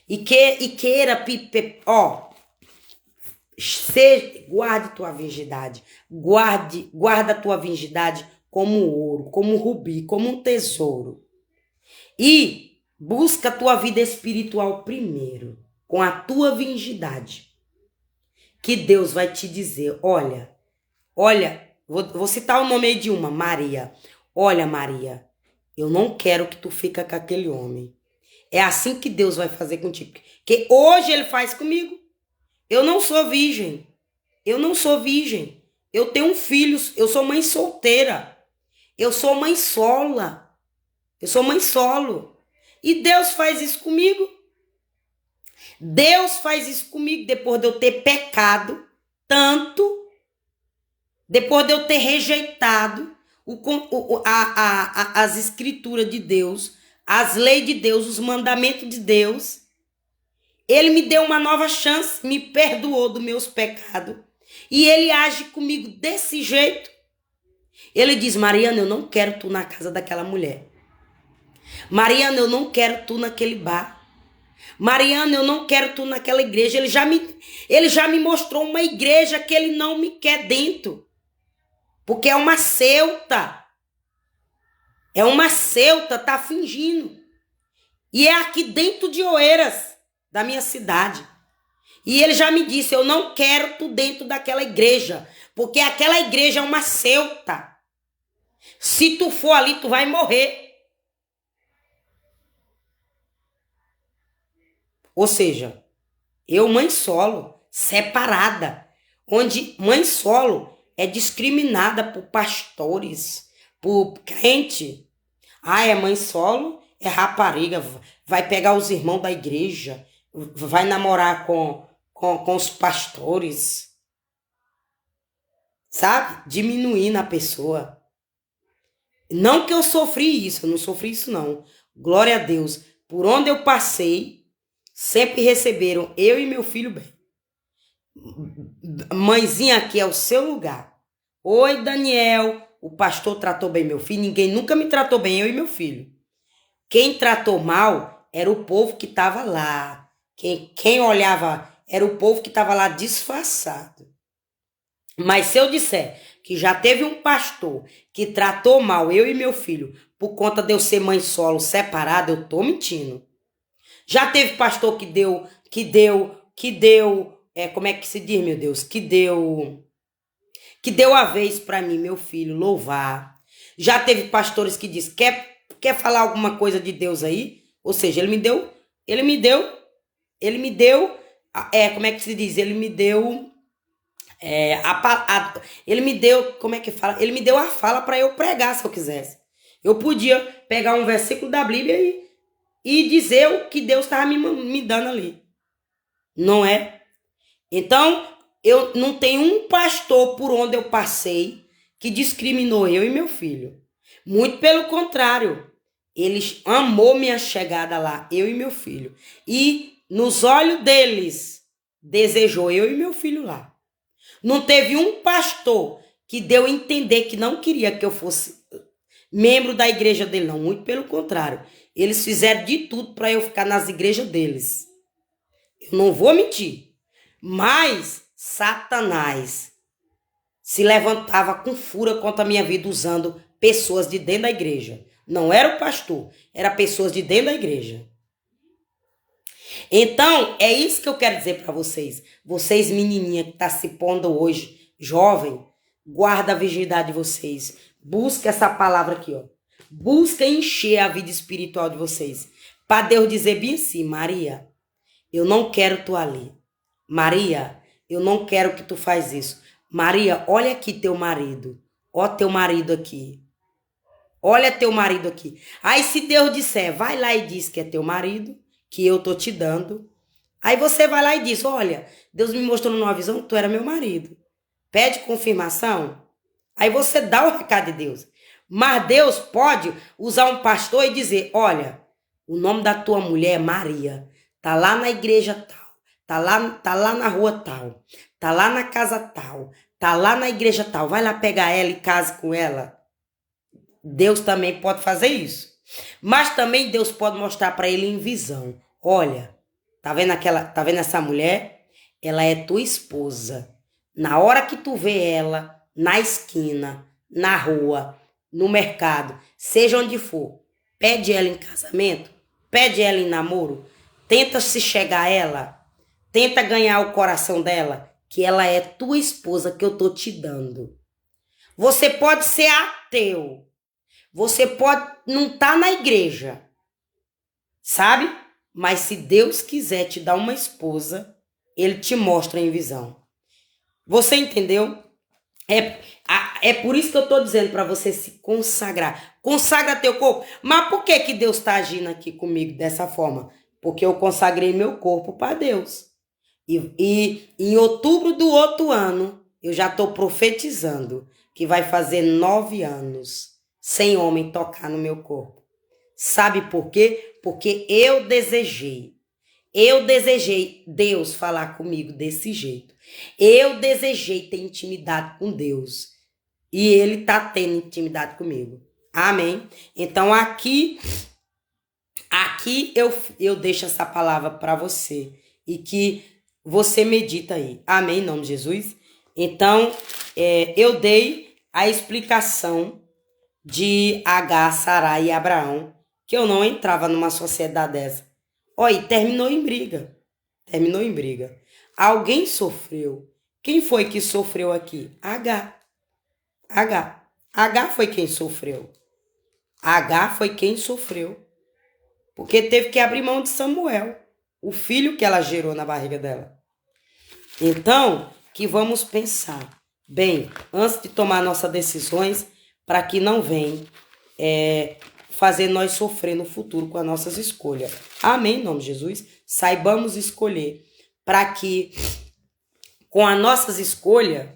E queira, guarde tua virgindade. Guarda tua virgindade como ouro, como rubi, como um tesouro. E busca a tua vida espiritual primeiro, com a tua virgindade. Que Deus vai te dizer, olha, vou citar o nome aí de uma, Maria. Olha, Maria, eu não quero que tu fique com aquele homem. É assim que Deus vai fazer contigo. Porque hoje ele faz comigo. Eu não sou virgem. Eu não sou virgem. Eu tenho um filho. Eu sou mãe solteira. Eu sou mãe sola. Eu sou mãe solo. E Deus faz isso comigo. Deus faz isso comigo depois de eu ter pecado tanto. Depois de eu ter rejeitado as escrituras de Deus, as leis de Deus, os mandamentos de Deus. Ele me deu uma nova chance, me perdoou dos meus pecados. E ele age comigo desse jeito. Ele diz, Mariana, eu não quero tu na casa daquela mulher. Mariana, eu não quero tu naquele bar. Mariana, eu não quero tu naquela igreja. Ele já me mostrou uma igreja que ele não me quer dentro. Porque é uma seita. É uma seita, tá fingindo. E é aqui dentro de Oeiras, da minha cidade. E ele já me disse, eu não quero tu dentro daquela igreja, porque aquela igreja é uma seita. Se tu for ali, tu vai morrer. Ou seja, eu, mãe solo, separada, onde mãe solo é discriminada por pastores, por crente. Ah, é mãe solo, é rapariga, vai pegar os irmãos da igreja, vai namorar com os pastores, sabe? Diminuindo a pessoa. Não que eu sofri isso, eu não sofri isso não. Glória a Deus. Por onde eu passei, sempre receberam eu e meu filho bem. Mãezinha, aqui é o seu lugar. Oi, Daniel. O pastor tratou bem meu filho. Ninguém nunca me tratou bem, eu e meu filho. Quem tratou mal era o povo que estava lá. Quem olhava era o povo que estava lá disfarçado. Mas se eu disser que já teve um pastor que tratou mal eu e meu filho por conta de eu ser mãe solo separada, eu tô mentindo. Já teve pastor que deu, como é que se diz, meu Deus? Que deu a vez para mim, meu filho, louvar. Já teve pastores que diz, quer falar alguma coisa de Deus aí? Ou seja, ele me deu, como é que se diz? Ele me deu, ele me deu, como é que fala? Ele me deu a fala para eu pregar se eu quisesse. Eu podia pegar um versículo da Bíblia e dizer o que Deus estava me dando ali. Não é? Então, eu não tenho um pastor por onde eu passei que discriminou eu e meu filho. Muito pelo contrário. Ele amou minha chegada lá, eu e meu filho. E nos olhos deles, desejou eu e meu filho lá. Não teve um pastor que deu a entender que não queria que eu fosse membro da igreja dele, não. Muito pelo contrário. Eles fizeram de tudo para eu ficar nas igrejas deles. Eu não vou mentir. Mas Satanás se levantava com fúria contra a minha vida usando pessoas de dentro da igreja. Não era o pastor, era pessoas de dentro da igreja. Então, é isso que eu quero dizer para vocês. Vocês, menininha que tá se pondo hoje, jovem, guarda a virgindade de vocês. Busca essa palavra aqui, ó. Busca encher a vida espiritual de vocês. Para Deus dizer bem assim, Maria, eu não quero tu ali. Maria, eu não quero que tu faz isso. Maria, olha aqui teu marido. Ó teu marido aqui. Olha teu marido aqui. Aí se Deus disser, vai lá e diz que é teu marido, que eu tô te dando. Aí você vai lá e diz, olha, Deus me mostrou numa visão que tu era meu marido. Pede confirmação. Aí você dá o recado de Deus. Mas Deus pode usar um pastor e dizer, olha, o nome da tua mulher é Maria. Tá lá na igreja tal. Tá lá na rua tal. Tá lá na casa tal. Tá lá na igreja tal. Vai lá pegar ela e case com ela. Deus também pode fazer isso. Mas também Deus pode mostrar para ele em visão. Olha, tá vendo essa mulher? Ela é tua esposa. Na hora que tu vê ela na esquina, na rua, no mercado, seja onde for, pede ela em casamento, pede ela em namoro, tenta se chegar a ela, tenta ganhar o coração dela, que ela é tua esposa que eu tô te dando. Você pode ser ateu, você pode não estar na igreja, sabe? Mas se Deus quiser te dar uma esposa, ele te mostra em visão. Você entendeu? É por isso que eu estou dizendo para você se consagrar. Consagra teu corpo. Mas por que Deus está agindo aqui comigo dessa forma? Porque eu consagrei meu corpo para Deus. E em outubro do outro ano, eu já estou profetizando que vai fazer 9 anos sem homem tocar no meu corpo. Sabe por quê? Porque eu desejei Deus falar comigo desse jeito. Eu desejei ter intimidade com Deus. E Ele está tendo intimidade comigo. Amém? Então aqui eu deixo essa palavra para você. E que você medita aí. Amém? Em nome de Jesus. Então, eu dei a explicação de Agar, Sarai e Abraão. Que eu não entrava numa sociedade dessa. Olha, terminou em briga. Terminou em briga. Alguém sofreu. Quem foi que sofreu aqui? Agar. Agar foi quem sofreu. Agar foi quem sofreu. Porque teve que abrir mão de Samuel, o filho que ela gerou na barriga dela. Então, que vamos pensar. Bem, antes de tomar nossas decisões, para que não venha fazer nós sofrer no futuro com as nossas escolhas. Amém, em nome de Jesus. Saibamos escolher para que com as nossas escolhas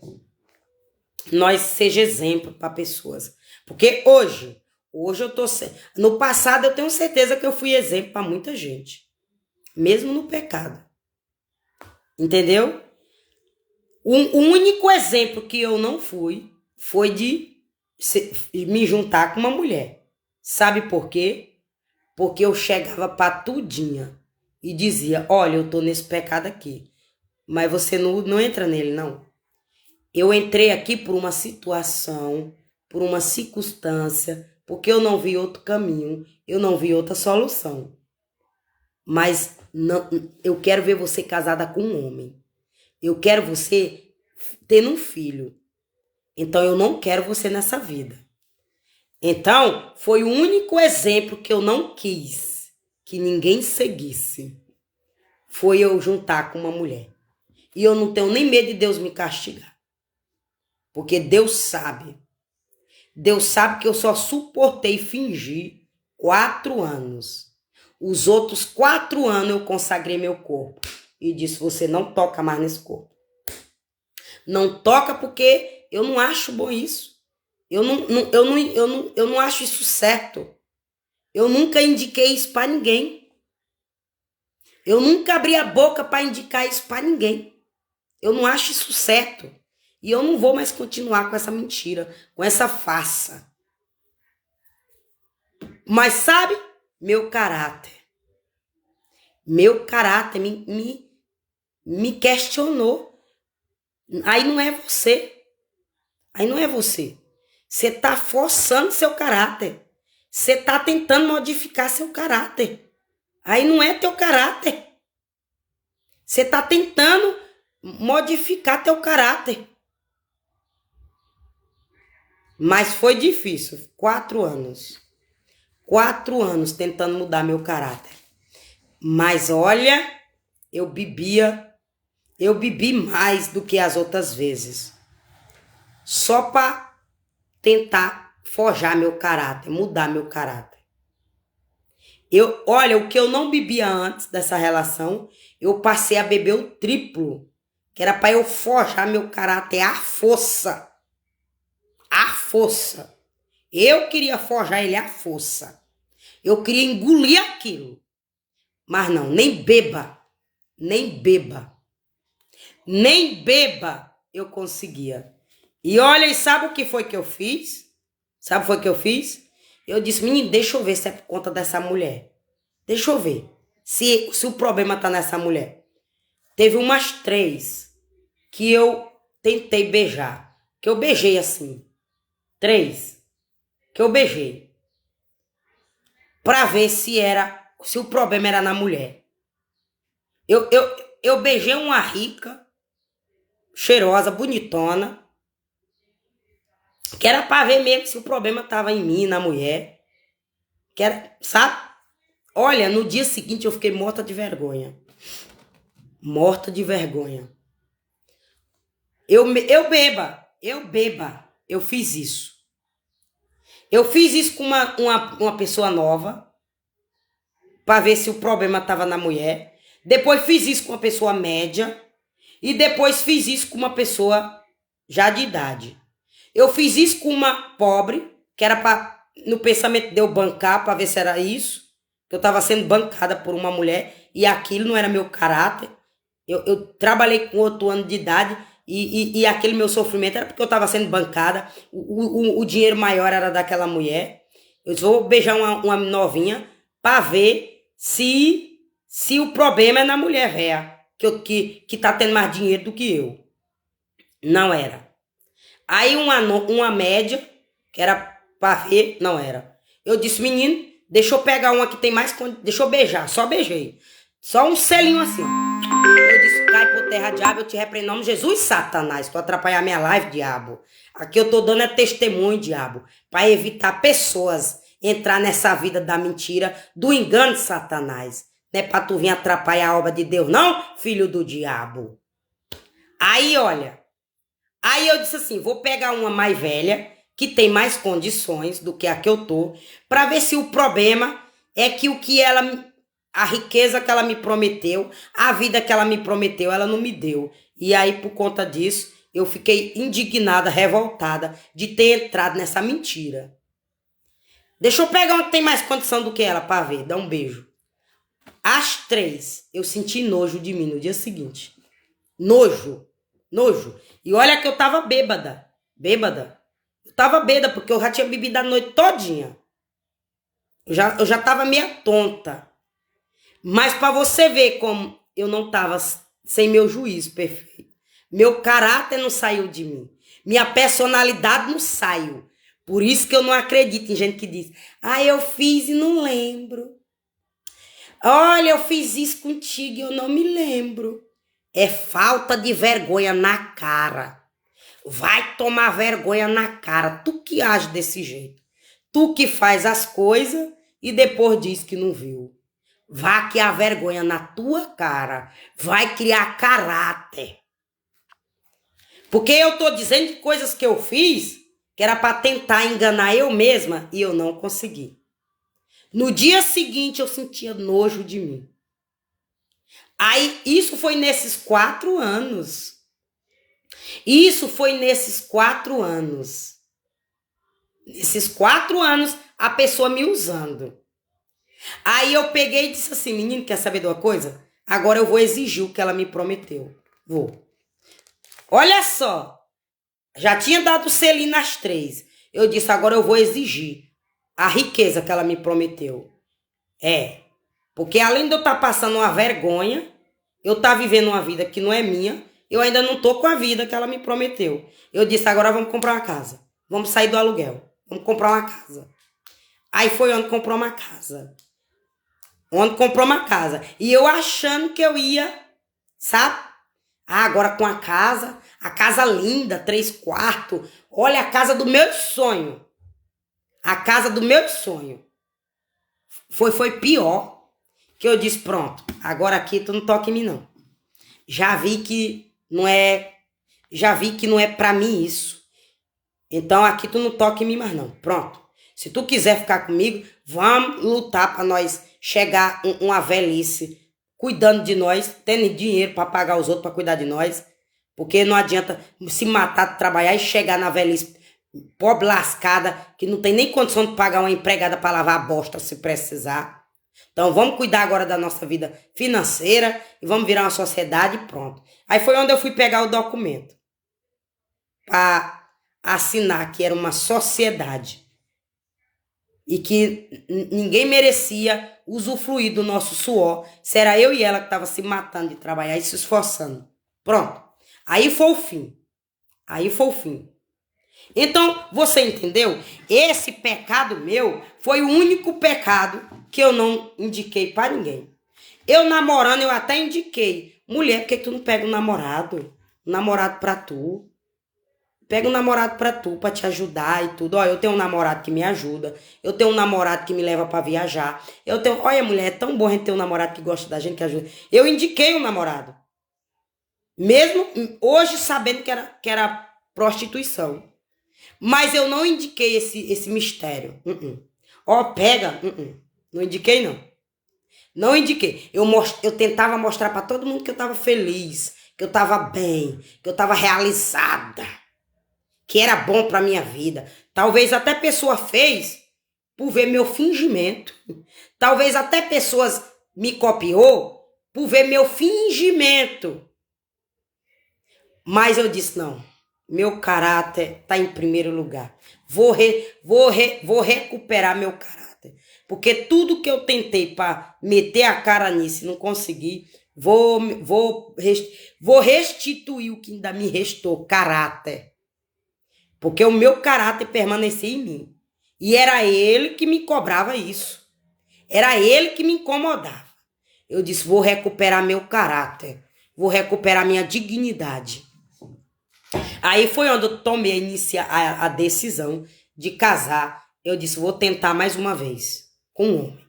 nós seja exemplo para pessoas. Porque hoje eu tô no passado eu tenho certeza que eu fui exemplo para muita gente, mesmo no pecado. Entendeu? O único exemplo que eu não fui foi de me juntar com uma mulher. Sabe por quê? Porque eu chegava para tudinha e dizia, olha, eu tô nesse pecado aqui, mas você não entra nele, não. Eu entrei aqui por uma situação, por uma circunstância, porque eu não vi outro caminho, eu não vi outra solução. Mas não, eu quero ver você casada com um homem. Eu quero você tendo um filho. Então eu não quero você nessa vida. Então, foi o único exemplo que eu não quis que ninguém seguisse. Foi eu juntar com uma mulher. E eu não tenho nem medo de Deus me castigar. Porque Deus sabe. Deus sabe que eu só suportei fingir 4 anos. Os outros 4 anos eu consagrei meu corpo. E disse, você não toca mais nesse corpo. Não toca porque eu não acho bom isso. Eu não acho isso certo. Eu nunca indiquei isso para ninguém. Eu nunca abri a boca para indicar isso para ninguém. Eu não acho isso certo. E eu não vou mais continuar com essa mentira, com essa farsa. Mas sabe, meu caráter me questionou. Aí não é você. Você está forçando seu caráter. Você está tentando modificar seu caráter. Aí não é teu caráter. Você está tentando modificar teu caráter. Mas foi difícil. 4 anos. 4 anos tentando mudar meu caráter. Mas olha, eu bebi mais do que as outras vezes. Só para tentar forjar meu caráter, mudar meu caráter. Olha, o que eu não bebia antes dessa relação, eu passei a beber o triplo. Que era para eu forjar meu caráter à força. À força. Eu queria forjar ele à força. Eu queria engolir aquilo. Mas não, nem beba. Nem beba. Nem beba eu conseguia. E olha, e sabe o que foi que eu fiz? Sabe o que foi que eu fiz? Eu disse, menino, deixa eu ver se é por conta dessa mulher. Deixa eu ver se o problema tá nessa mulher. Teve umas 3 que eu tentei beijar. Que eu beijei assim. 3 que eu beijei. Pra ver se o problema era na mulher. Eu beijei uma rica, cheirosa, bonitona. Que era pra ver mesmo se o problema tava em mim, na mulher. Que era, sabe? Olha, no dia seguinte eu fiquei morta de vergonha. Morta de vergonha. Eu beba. Eu fiz isso. Eu fiz isso com uma pessoa nova. Pra ver se o problema tava na mulher. Depois fiz isso com uma pessoa média. E depois fiz isso com uma pessoa já de idade. Eu fiz isso com uma pobre, que era para no pensamento de eu bancar, para ver se era isso. Que eu estava sendo bancada por uma mulher e aquilo não era meu caráter. Eu trabalhei com 8 anos de idade e aquele meu sofrimento era porque eu estava sendo bancada. O dinheiro maior era daquela mulher. Eu vou beijar uma novinha para ver se o problema é na mulher velha, que tá tendo mais dinheiro do que eu. Não era. Aí uma média, que era pra ver, não era. Eu disse, menino, deixa eu pegar uma que tem mais... Deixa eu beijar, só beijei. Só um selinho assim. Eu disse, cai por terra, diabo, eu te repreendo em nome de Jesus, Satanás. Tu atrapalhar minha live, diabo. Aqui eu tô dando testemunho, diabo, pra evitar pessoas entrar nessa vida da mentira, do engano de Satanás. Não é pra tu vir atrapalhar a obra de Deus, não, filho do diabo. Aí, olha... Aí eu disse assim, vou pegar uma mais velha, que tem mais condições do que a que eu tô, para ver se o problema é que a riqueza que ela me prometeu, a vida que ela me prometeu, ela não me deu. E aí, por conta disso, eu fiquei indignada, revoltada de ter entrado nessa mentira. Deixa eu pegar uma que tem mais condição do que ela para ver, dá um beijo. As 3, eu senti nojo de mim no dia seguinte. Nojo. E olha que eu tava bêbada. Eu tava bêbada porque eu já tinha bebido a noite todinha. Eu já tava meia tonta. Mas pra você ver como eu não tava sem meu juízo perfeito. Meu caráter não saiu de mim. Minha personalidade não saiu. Por isso que eu não acredito em gente que diz, eu fiz e não lembro. Olha, eu fiz isso contigo e eu não me lembro. É falta de vergonha na cara. Vai tomar vergonha na cara. Tu que age desse jeito. Tu que faz as coisas e depois diz que não viu. Vá que a vergonha na tua cara. Vai criar caráter. Porque eu tô dizendo de coisas que eu fiz que era para tentar enganar eu mesma e eu não consegui. No dia seguinte eu sentia nojo de mim. Aí, isso foi nesses 4 anos. Nesses 4 anos, a pessoa me usando. Aí eu peguei e disse assim, menino, quer saber de uma coisa? Agora eu vou exigir o que ela me prometeu. Vou. Olha só. Já tinha dado selinho nas 3. Eu disse, agora eu vou exigir a riqueza que ela me prometeu. Porque além de eu estar passando uma vergonha, eu estar vivendo uma vida que não é minha, eu ainda não estou com a vida que ela me prometeu. Eu disse, agora vamos comprar uma casa. Vamos sair do aluguel. Vamos comprar uma casa. Aí foi onde comprou uma casa. E eu achando que eu ia, sabe? Agora com a casa linda, 3 quartos. Olha, a casa do meu sonho. Foi pior. Que eu disse, pronto, agora aqui tu não toca em mim, não. Já vi que não é pra mim isso. Então aqui tu não toca em mim mais, não. Pronto. Se tu quiser ficar comigo, vamos lutar pra nós chegar uma velhice cuidando de nós, tendo dinheiro para pagar os outros para cuidar de nós, porque não adianta se matar de trabalhar e chegar na velhice pobre lascada, que não tem nem condição de pagar uma empregada para lavar a bosta se precisar. Então vamos cuidar agora da nossa vida financeira e vamos virar uma sociedade e pronto. Aí foi onde eu fui pegar o documento para assinar que era uma sociedade e que ninguém merecia usufruir do nosso suor. Se era eu e ela que estava se matando de trabalhar e se esforçando. Pronto. Aí foi o fim. Aí foi o fim. Então, você entendeu? Esse pecado meu foi o único pecado que eu não indiquei para ninguém. Eu namorando, eu até indiquei. Mulher, por que tu não pega um namorado? Um namorado pra tu. Pega um namorado pra tu, pra te ajudar e tudo. Ó, eu tenho um namorado que me ajuda. Eu tenho um namorado que me leva pra viajar. Eu tenho... Olha, mulher, é tão bom a gente ter um namorado que gosta da gente, que ajuda. Eu indiquei um namorado. Mesmo hoje sabendo que era prostituição. Mas eu não indiquei esse mistério. Ó, pega. Não indiquei, não. Não indiquei. Eu tentava mostrar pra todo mundo que eu tava feliz, que eu tava bem, que eu tava realizada, que era bom pra minha vida. Talvez até pessoa fez por ver meu fingimento. Talvez até pessoas me copiou por ver meu fingimento. Mas eu disse, não. Meu caráter tá em primeiro lugar. Vou recuperar meu caráter. Porque tudo que eu tentei para meter a cara nisso e não consegui, vou restituir o que ainda me restou, caráter. Porque o meu caráter permanecia em mim. E era ele que me cobrava isso. Era ele que me incomodava. Eu disse, vou recuperar meu caráter. Vou recuperar minha dignidade. Aí foi onde eu tomei a decisão de casar. Eu disse, vou tentar mais uma vez com um homem.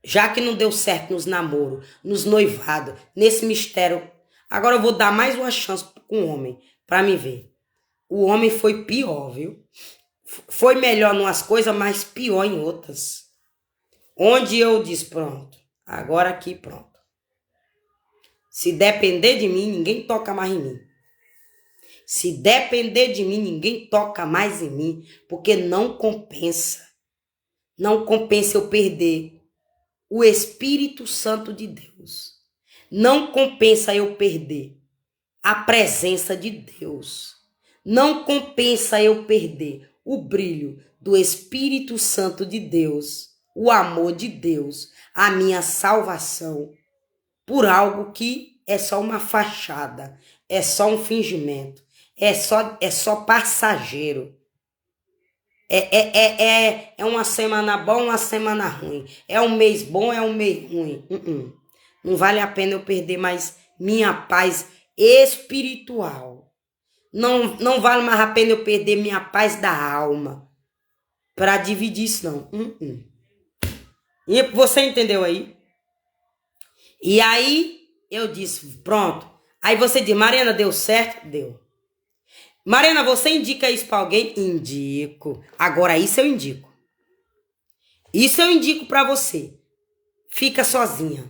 Já que não deu certo nos namoros, nos noivados, nesse mistério, agora eu vou dar mais uma chance com um homem, para me ver. O homem foi pior, viu? Foi melhor em umas coisas, mas pior em outras. Onde eu disse, pronto, agora aqui pronto. Se depender de mim, ninguém toca mais em mim. Se depender de mim, ninguém toca mais em mim, porque não compensa. Não compensa eu perder o Espírito Santo de Deus. Não compensa eu perder a presença de Deus. Não compensa eu perder o brilho do Espírito Santo de Deus, o amor de Deus, a minha salvação, por algo que é só uma fachada, é só um fingimento. É só passageiro. É uma semana bom, uma semana ruim. É um mês bom, é um mês ruim. Não vale a pena eu perder mais minha paz espiritual. Não vale mais a pena eu perder minha paz da alma para dividir isso, não. E você entendeu aí? E aí eu disse, pronto. Aí você diz, Mariana, deu certo? Deu. Mariana, você indica isso para alguém? Indico. Agora, isso eu indico. Isso eu indico para você. Fica sozinha.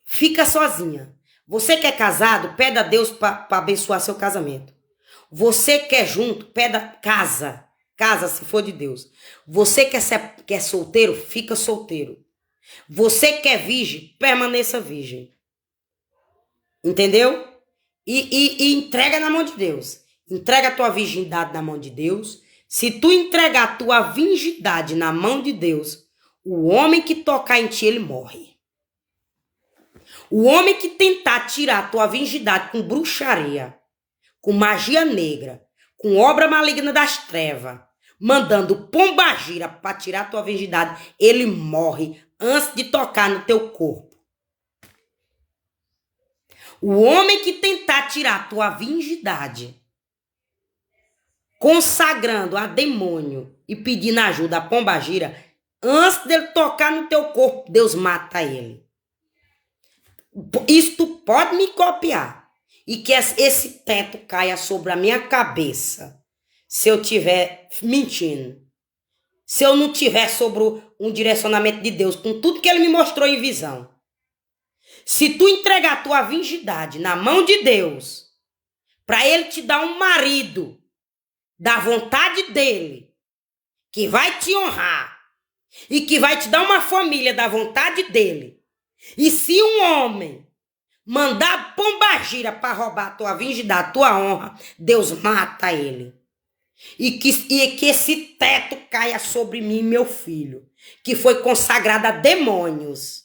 Fica sozinha. Você que é casado, pede a Deus para abençoar seu casamento. Você que é junto, casa. Casa, se for de Deus. Você que é solteiro, fica solteiro. Você que é virgem, permaneça virgem. Entendeu? E entrega na mão de Deus. Entrega a tua virgindade na mão de Deus. Se tu entregar a tua virgindade na mão de Deus, o homem que tocar em ti, ele morre. O homem que tentar tirar a tua virgindade com bruxaria, com magia negra, com obra maligna das trevas, mandando pombagira para tirar a tua virgindade, ele morre antes de tocar no teu corpo. O homem que tentar tirar a tua virgindade, consagrando a demônio e pedindo ajuda a pombagira, antes dele tocar no teu corpo, Deus mata ele. Isso tu pode me copiar. E que esse teto caia sobre a minha cabeça, se eu estiver mentindo. se eu não tiver sobre um direcionamento de Deus, com tudo que ele me mostrou em visão. Se tu entregar a tua virgindade na mão de Deus, para ele te dar um marido da vontade dele, que vai te honrar e que vai te dar uma família da vontade dele. E se um homem mandar pombagira para roubar a tua virgindade, a tua honra, Deus mata ele. E que esse teto caia sobre mim, meu filho, que foi consagrado a demônios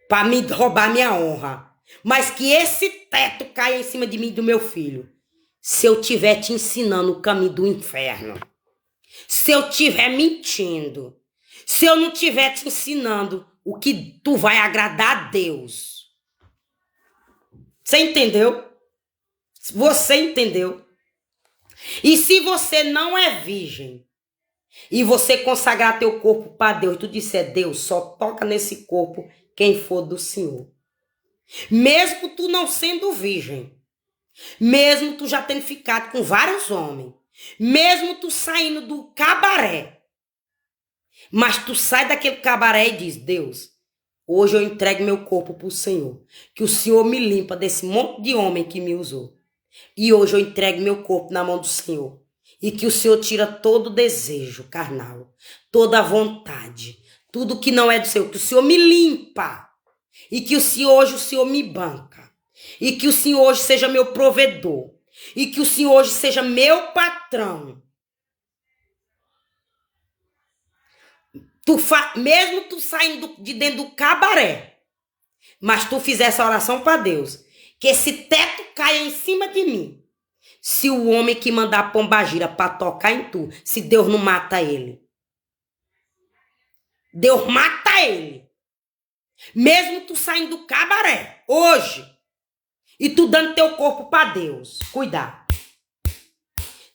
para me roubar minha honra. Mas que esse teto caia em cima de mim e do meu filho. Se eu estiver te ensinando o caminho do inferno, se eu estiver mentindo, se eu não estiver te ensinando o que tu vai agradar a Deus. Você entendeu? Você entendeu? E se você não é virgem, e você consagrar teu corpo para Deus, e tu disser, Deus, só toca nesse corpo quem for do Senhor. Mesmo tu não sendo virgem, mesmo tu já tendo ficado com vários homens, mesmo tu saindo do cabaré, mas tu sai daquele cabaré e diz, Deus, hoje eu entrego meu corpo para o Senhor, que o Senhor me limpa desse monte de homem que me usou. E hoje eu entrego meu corpo na mão do Senhor, e que o Senhor tira todo o desejo carnal, toda a vontade, tudo que não é do Senhor, que o Senhor me limpa, e que hoje o Senhor me banca, e que o Senhor hoje seja meu provedor, e que o Senhor hoje seja meu patrão. Mesmo tu saindo de dentro do cabaré, mas tu fizer essa oração para Deus, que esse teto caia em cima de mim. Se o homem que mandar pombagira para tocar em tu, se Deus não mata ele. Deus mata ele. Mesmo tu saindo do cabaré, hoje, e tu dando teu corpo para Deus, cuidar.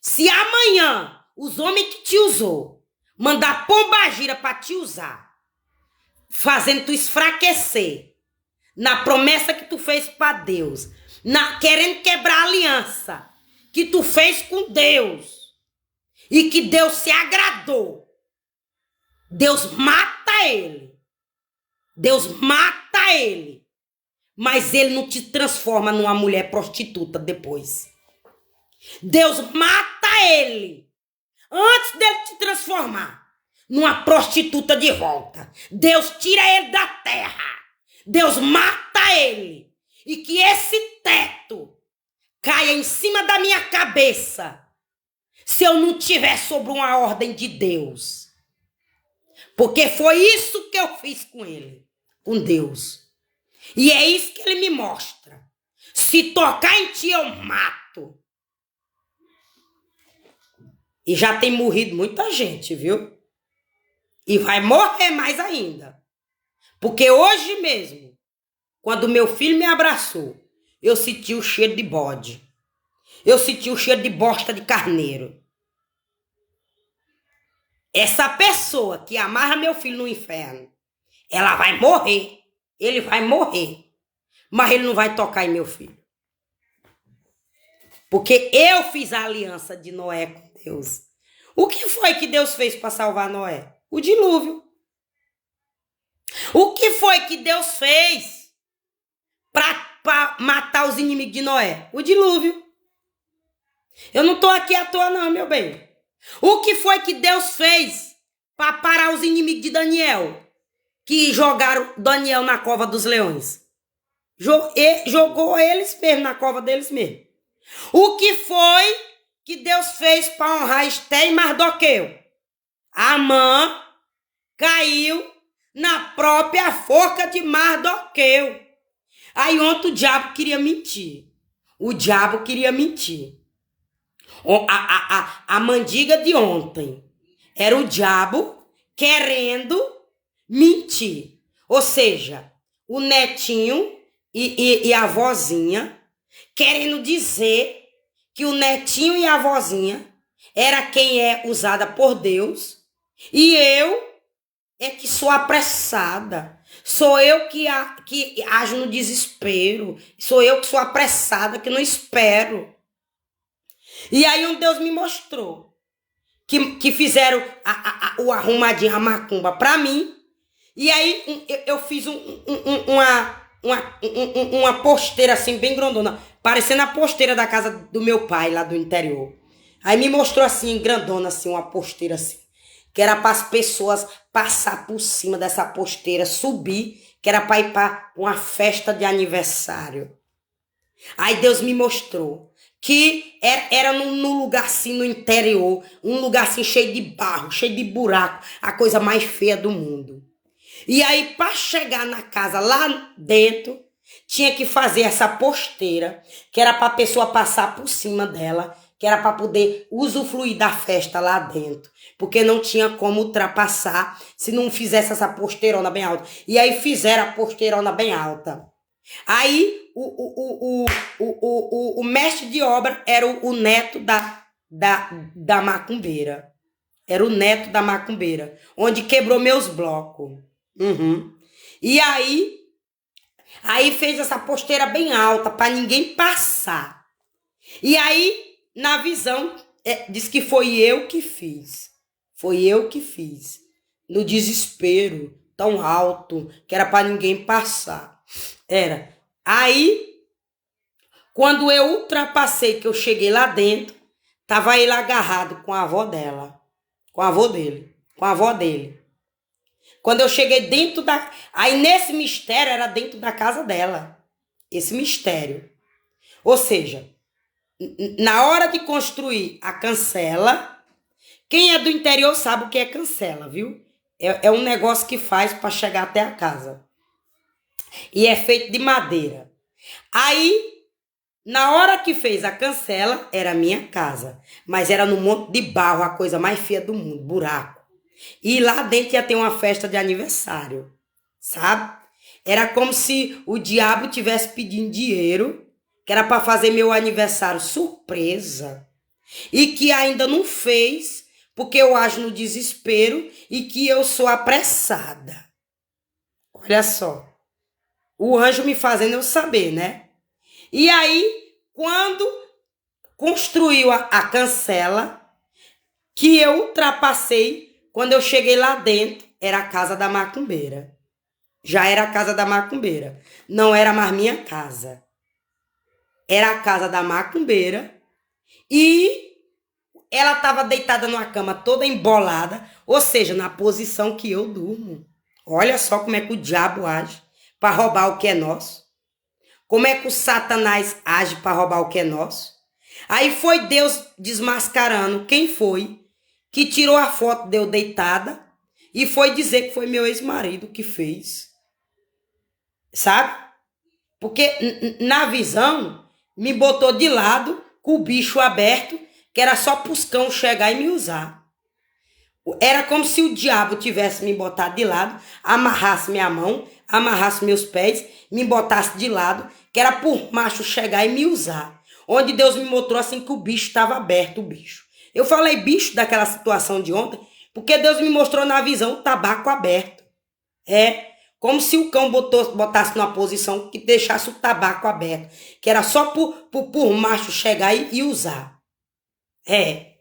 Se amanhã os homens que te usou mandar pombagira para te usar, fazendo tu esfraquecer na promessa que tu fez para Deus, querendo quebrar a aliança que tu fez com Deus e que Deus se agradou, Deus mata ele. Deus mata ele. Mas ele não te transforma numa mulher prostituta depois. Deus mata ele antes dele te transformar numa prostituta de volta. Deus tira ele da terra. Deus mata ele. E que esse teto caia em cima da minha cabeça se eu não tiver sobre uma ordem de Deus. Porque foi isso que eu fiz com ele, com Deus. E é isso que ele me mostra. Se tocar em ti, eu mato. E já tem morrido muita gente, viu? E vai morrer mais ainda. Porque hoje mesmo, quando meu filho me abraçou, eu senti o cheiro de bode. Eu senti o cheiro de bosta de carneiro. Essa pessoa que amarra meu filho no inferno, ela vai morrer. Ele vai morrer. Mas ele não vai tocar em meu filho. Porque eu fiz a aliança de Noé com Deus. O que foi que Deus fez para salvar Noé? O dilúvio. O que foi que Deus fez para matar os inimigos de Noé? O dilúvio. Eu não estou aqui à toa não, meu bem. O que foi que Deus fez para parar os inimigos de Daniel? Que jogaram Daniel na cova dos leões. Jogou eles mesmo na cova deles mesmo. O que foi que Deus fez para honrar Esté e Mardoqueu? Amã caiu na própria forca de Mardoqueu. Aí ontem o diabo queria mentir. O diabo queria mentir. A mandiga de ontem era o diabo querendo mentir. Ou seja, o netinho e a vozinha querendo dizer que o netinho e a vozinha era quem é usada por Deus e eu é que sou apressada. Sou eu que ajo no desespero. Sou eu que sou apressada, que não espero. E aí um Deus me mostrou que fizeram o arrumadinho, a macumba pra mim. E aí eu fiz uma posteira assim, bem grandona, parecendo a posteira da casa do meu pai, lá do interior. Aí me mostrou assim, grandona, assim, uma posteira assim, que era para as pessoas passar por cima dessa posteira, subir, que era para ir para uma festa de aniversário. Aí Deus me mostrou que era num lugar assim, no interior, um lugar assim cheio de barro, cheio de buraco, a coisa mais feia do mundo. E aí, para chegar na casa lá dentro, tinha que fazer essa posteira, que era para a pessoa passar por cima dela, que era para poder usufruir da festa lá dentro, porque não tinha como ultrapassar se não fizesse essa posteirona bem alta. E aí fizeram a posteirona bem alta. Aí o mestre de obra era o neto da macumbeira. Era o neto da macumbeira, onde quebrou meus blocos. Uhum. E aí fez essa posteira bem alta para ninguém passar. E aí, na visão, diz que foi eu que fiz. Foi eu que fiz. No desespero tão alto que era para ninguém passar. Era. Aí, quando eu ultrapassei, que eu cheguei lá dentro, tava ele agarrado com a avó dela. Com a avó dele. Com a avó dele. Quando eu cheguei dentro da... Aí nesse mistério era dentro da casa dela. Esse mistério. Ou seja, na hora de construir a cancela, quem é do interior sabe o que é cancela, viu? É um negócio que faz para chegar até a casa. E é feito de madeira. Aí, na hora que fez a cancela, era a minha casa. Mas era num monte de barro, a coisa mais feia do mundo, buraco. E lá dentro ia ter uma festa de aniversário, sabe? Era como se o diabo tivesse pedindo dinheiro, que era para fazer meu aniversário surpresa, e que ainda não fez, porque eu ajo no desespero e que eu sou apressada. Olha só, o anjo me fazendo eu saber, né? E aí, quando construiu a cancela, que eu ultrapassei, quando eu cheguei lá dentro, era a casa da macumbeira. Já era a casa da macumbeira. Não era mais minha casa. Era a casa da macumbeira. E ela estava deitada numa cama toda embolada. Ou seja, na posição que eu durmo. Olha só como é que o diabo age para roubar o que é nosso. Como é que o Satanás age para roubar o que é nosso. Aí foi Deus desmascarando quem foi que tirou a foto de eu deitada e foi dizer que foi meu ex-marido que fez. Sabe? Porque na visão me botou de lado com o bicho aberto, que era só pros cães chegar e me usar. Era como se o diabo tivesse me botado de lado, amarrasse minha mão, amarrasse meus pés, me botasse de lado, que era por macho chegar e me usar. Onde Deus me mostrou assim que o bicho estava aberto, o bicho. Eu falei bicho daquela situação de ontem, porque Deus me mostrou na visão o tabaco aberto. É como se o cão botasse numa posição que deixasse o tabaco aberto, que era só por macho chegar e usar. É.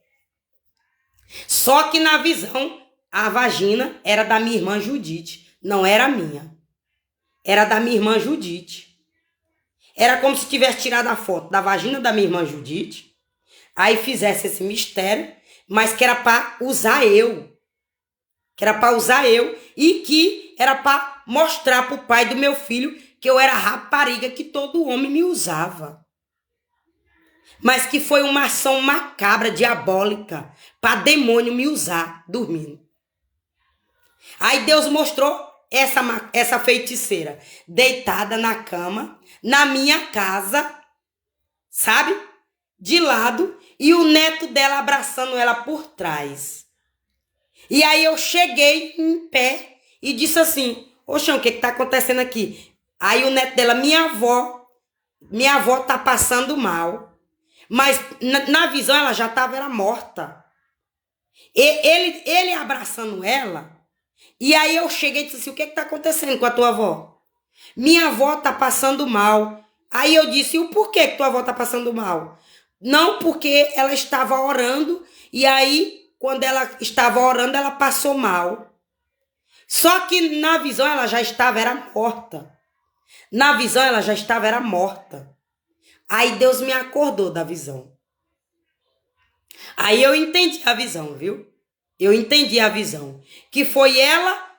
Só que na visão, a vagina era da minha irmã Judite, não era minha. Era da minha irmã Judite. Era como se tivesse tirado a foto da vagina da minha irmã Judite, aí fizesse esse mistério, mas que era para usar eu. Que era para usar eu e que era para mostrar para o pai do meu filho que eu era rapariga, que todo homem me usava. Mas que foi uma ação macabra, diabólica, para demônio me usar dormindo. Aí Deus mostrou essa feiticeira deitada na cama, na minha casa, sabe? De lado, e o neto dela abraçando ela por trás. E aí eu cheguei em pé e disse assim, Oxão, o que tá acontecendo aqui? Aí o neto dela, minha avó tá passando mal. Mas na visão ela já era morta. Ele abraçando ela. E aí eu cheguei e disse assim, o que tá acontecendo com a tua avó? Minha avó tá passando mal. Aí eu disse, e o porquê que tua avó tá passando mal? Não, porque ela estava orando e aí quando ela estava orando, ela passou mal. Só que na visão ela já estava, era morta. Na visão ela já estava, era morta. Aí Deus me acordou da visão. Aí eu entendi a visão, viu? Eu entendi a visão. Que foi ela,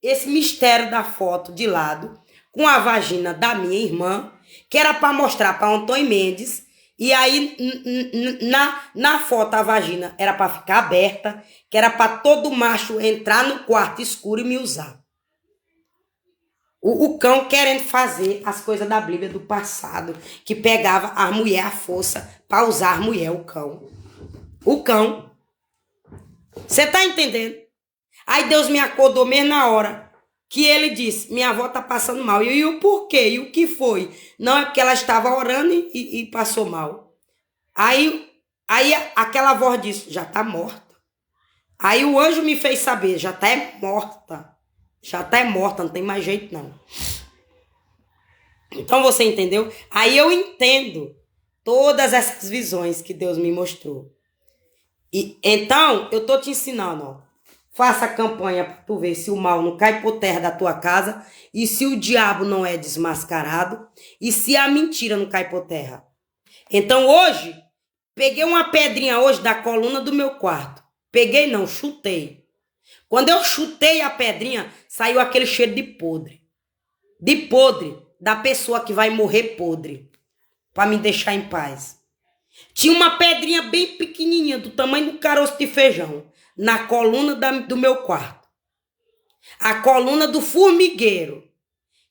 esse mistério da foto de lado, com a vagina da minha irmã, que era para mostrar para Antônio Mendes. E aí, na foto, a vagina era para ficar aberta, que era para todo macho entrar no quarto escuro e me usar. O cão querendo fazer as coisas da Bíblia do passado, que pegava a mulher à força para usar a mulher, o cão. O cão. Você tá entendendo? Aí Deus me acordou mesmo na hora que ele disse, minha avó tá passando mal. E o porquê? E o que foi? Não, é porque ela estava orando e passou mal. Aí aquela voz disse, já tá morta. Aí o anjo me fez saber, já tá morta. Já tá morta, não tem mais jeito não. Então você entendeu? Aí eu entendo todas essas visões que Deus me mostrou. E então eu tô te ensinando, ó. Faça a campanha para tu ver se o mal não cai por terra da tua casa e se o diabo não é desmascarado e se a mentira não cai por terra. Então hoje, peguei uma pedrinha hoje da coluna do meu quarto. Peguei não, chutei. Quando eu chutei a pedrinha, saiu aquele cheiro de podre. De podre, da pessoa que vai morrer podre. Para me deixar em paz. Tinha uma pedrinha bem pequenininha, do tamanho do caroço de feijão. Na coluna do meu quarto. A coluna do formigueiro.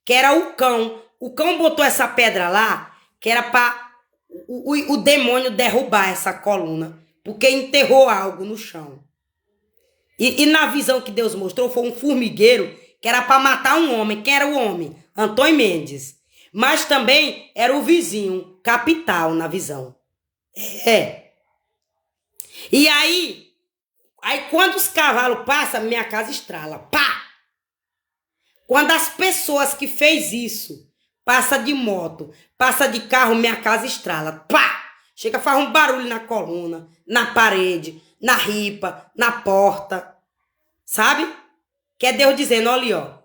Que era o cão. O cão botou essa pedra lá, que era para o demônio derrubar essa coluna. Porque enterrou algo no chão. E na visão que Deus mostrou, foi um formigueiro que era para matar um homem. Quem era o homem? Antônio Mendes. Mas também era o vizinho, capital, na visão. E aí quando os cavalos passam, minha casa estrala. Pá! Quando as pessoas que fez isso, passa de moto, passa de carro, minha casa estrala. Pá! Chega, faz um barulho na coluna, na parede, na ripa, na porta. Sabe? Que é Deus dizendo, olha ali, ó.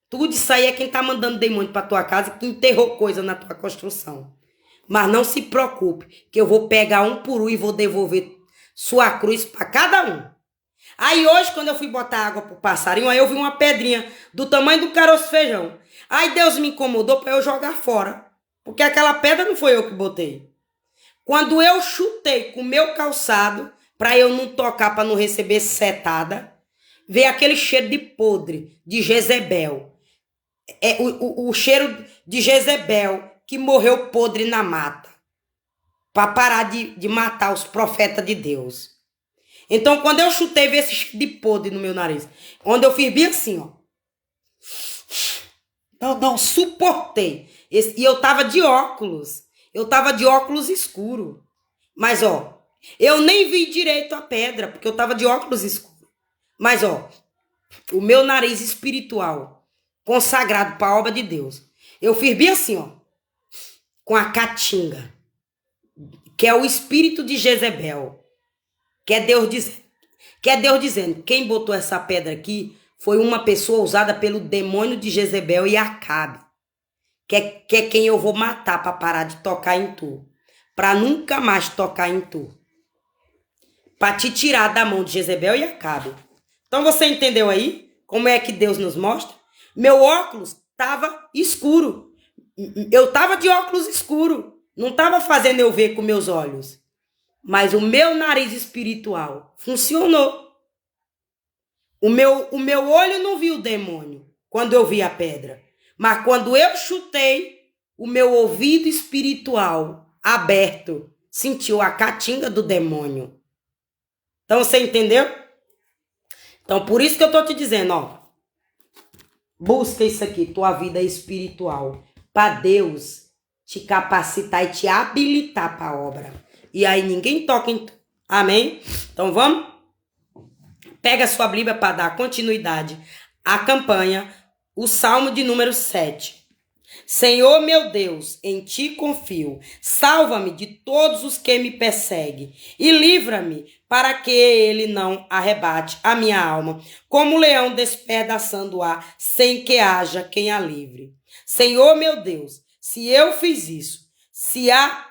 Tudo isso aí é quem tá mandando demônio pra tua casa, que enterrou coisa na tua construção. Mas não se preocupe, que eu vou pegar um por um e vou devolver sua cruz para cada um. Aí hoje, quando eu fui botar água pro passarinho, aí eu vi uma pedrinha do tamanho do caroço de feijão. Aí Deus me incomodou para eu jogar fora. Porque aquela pedra não foi eu que botei. Quando eu chutei com o meu calçado, para eu não tocar, para não receber setada, veio aquele cheiro de podre, de Jezebel. O cheiro de Jezebel que morreu podre na mata. Para parar de matar os profetas de Deus. Então, quando eu chutei, veio esse cheiro de podre no meu nariz. Onde eu fiz bem assim, ó. Não suportei. E eu tava de óculos. Eu tava de óculos escuro. Mas, ó, eu nem vi direito a pedra, porque eu tava de óculos escuro. Mas, ó, o meu nariz espiritual, consagrado para a obra de Deus, eu fiz bem assim, ó. Com a caatinga. Que é o espírito de Jezebel. Que é Deus dizendo, quem botou essa pedra aqui foi uma pessoa usada pelo demônio de Jezebel e Acabe. Que é quem eu vou matar para parar de tocar em tu. Para nunca mais tocar em tu. Para te tirar da mão de Jezebel e Acabe. Então você entendeu aí como é que Deus nos mostra? Meu óculos estava escuro. Eu estava de óculos escuro. Não estava fazendo eu ver com meus olhos. Mas o meu nariz espiritual funcionou. O meu olho não viu o demônio quando eu vi a pedra. Mas quando eu chutei, o meu ouvido espiritual aberto sentiu a caatinga do demônio. Então você entendeu? Então por isso que eu estou te dizendo, ó. Busca isso aqui, tua vida espiritual. Para Deus te capacitar e te habilitar para a obra. E aí ninguém toca em tu. Amém? Então vamos? Pega a sua Bíblia para dar continuidade à campanha. O Salmo de número 7. Senhor meu Deus, em ti confio. Salva-me de todos os que me perseguem e livra-me para que ele não arrebate a minha alma, como o leão despedaçando-a, sem que haja quem a livre. Senhor meu Deus, se eu fiz isso, se há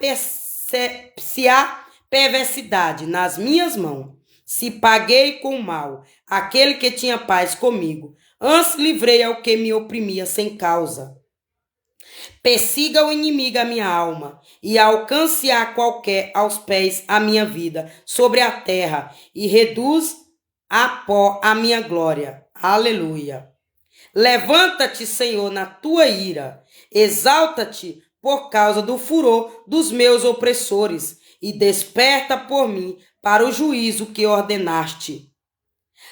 perversidade nas minhas mãos, se paguei com mal aquele que tinha paz comigo, antes livrei ao que me oprimia sem causa. Persiga o inimigo a minha alma, e alcance a qualquer aos pés a minha vida sobre a terra, e reduz a pó a minha glória. Aleluia. Levanta-te, Senhor, na tua ira, exalta-te por causa do furor dos meus opressores, e desperta por mim para o juízo que ordenaste.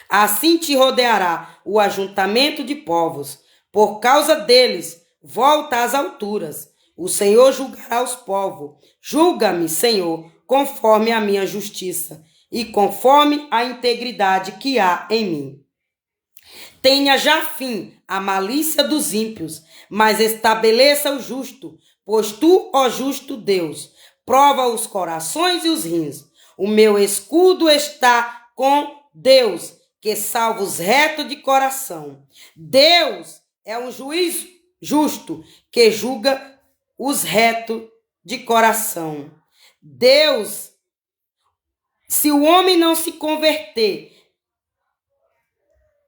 Assim te rodeará o ajuntamento de povos, por causa deles volta às alturas. O Senhor julgará os povos. Julga-me, Senhor, conforme a minha justiça e conforme a integridade que há em mim. Tenha já fim a malícia dos ímpios, mas estabeleça o justo, pois tu, ó justo Deus, prova os corações e os rins. O meu escudo está com Deus, que salva os retos de coração. Deus é um juiz justo que julga os retos de coração. Deus, se o homem não se converter,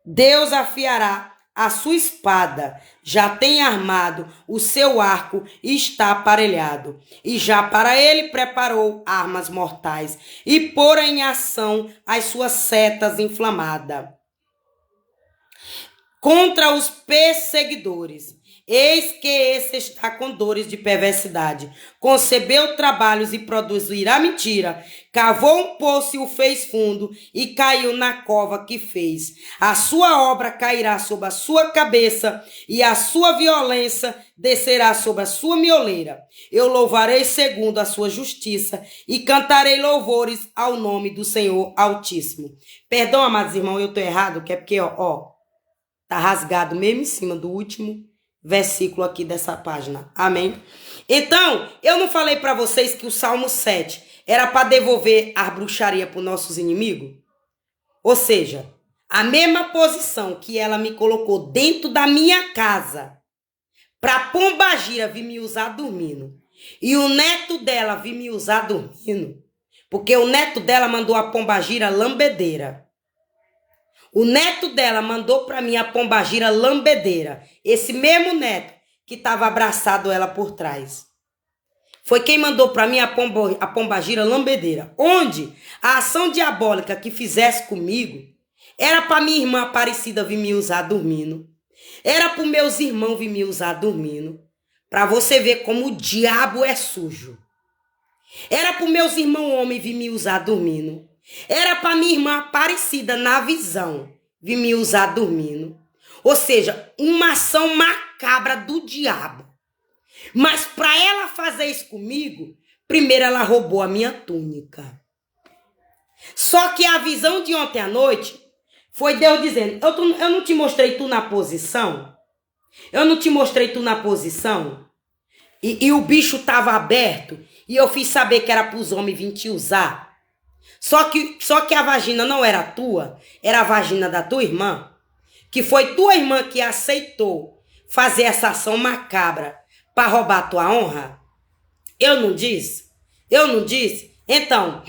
Deus afiará a sua espada, já tem armado o seu arco e está aparelhado, e já para ele preparou armas mortais, e pôr em ação as suas setas inflamadas contra os perseguidores. Eis que esse está com dores de perversidade. Concebeu trabalhos e produzirá mentira. Cavou um poço e o fez fundo, e caiu na cova que fez. A sua obra cairá sobre a sua cabeça, e a sua violência descerá sobre a sua mioleira. Eu louvarei segundo a sua justiça, e cantarei louvores ao nome do Senhor Altíssimo. Perdão, amados irmãos, eu estou errado, que é porque, tá rasgado mesmo em cima do último versículo aqui dessa página. Amém? Então, eu não falei para vocês que o Salmo 7 era para devolver a bruxaria para os nossos inimigos? Ou seja, a mesma posição que ela me colocou dentro da minha casa para Pombagira vir me usar dormindo, e o neto dela vir me usar dormindo, porque o neto dela mandou a Pombagira lambedeira. O neto dela mandou para mim a Pombagira lambedeira. Esse mesmo neto que estava abraçado ela por trás. Foi quem mandou para mim a Pombagira lambedeira. Onde a ação diabólica que fizesse comigo era para minha irmã Aparecida vir me usar dormindo. Era para os meus irmãos vir me usar dormindo. Para você ver como o diabo é sujo. Era para os meus irmãos homens vir me usar dormindo. Era para minha irmã Aparecida, na visão, vir me usar dormindo. Ou seja, uma ação macabra do diabo. Mas para ela fazer isso comigo, primeiro ela roubou a minha túnica. Só que a visão de ontem à noite foi Deus dizendo, eu não te mostrei tu na posição? Eu não te mostrei tu na posição? E o bicho estava aberto, e eu fiz saber que era para os homens vir te usar. Só que a vagina não era tua, era a vagina da tua irmã, que foi tua irmã que aceitou fazer essa ação macabra para roubar tua honra. Eu não disse? Eu não disse? Então,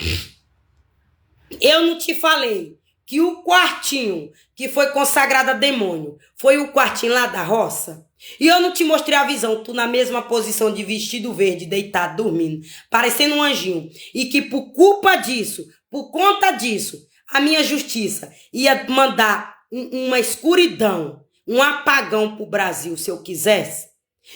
eu não te falei que o quartinho que foi consagrado a demônio foi o quartinho lá da roça? E eu não te mostrei a visão, tu na mesma posição de vestido verde, deitado, dormindo, parecendo um anjinho. E que por culpa disso, por conta disso, a minha justiça ia mandar uma escuridão, um apagão pro Brasil, se eu quisesse.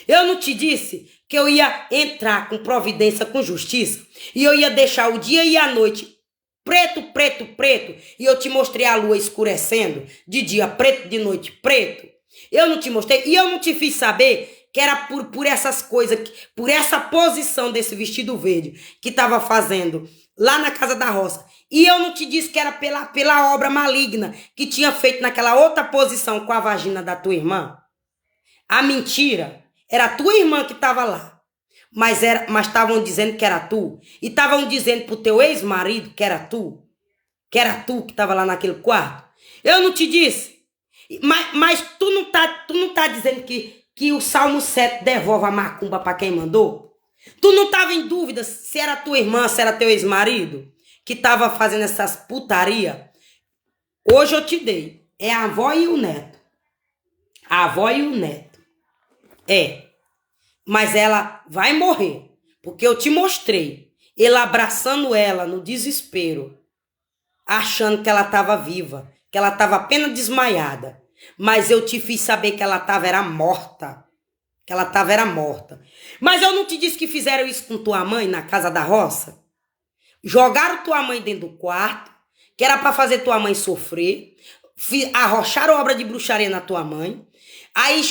Eu não te disse que eu ia entrar com providência, com justiça, e eu ia deixar o dia e a noite preto, preto, preto, e eu te mostrei a lua escurecendo, de dia preto, de noite preto. Eu não te mostrei, e eu não te fiz saber que era por essas coisas, por essa posição desse vestido verde que estava fazendo lá na casa da roça. E eu não te disse que era pela obra maligna que tinha feito naquela outra posição com a vagina da tua irmã. A mentira Era a tua irmã que estava lá. Mas estavam dizendo que era tu. E estavam dizendo pro teu ex-marido que era tu. Que era tu que estava lá naquele quarto. Eu não te disse. Mas tu não tá dizendo que o Salmo 7 devolve a macumba para quem mandou? Tu não estava em dúvida se era tua irmã, se era teu ex-marido que estava fazendo essas putaria? Hoje eu te dei. É a avó e o neto. A avó e o neto. É. Mas ela vai morrer. Porque eu te mostrei. Ele abraçando ela no desespero. Achando que ela estava viva. Que ela estava apenas desmaiada. Mas eu te fiz saber que ela era morta. Que ela era morta. Mas eu não te disse que fizeram isso com tua mãe na casa da roça? Jogaram tua mãe dentro do quarto, que era para fazer tua mãe sofrer. Arrocharam obra de bruxaria na tua mãe. Aí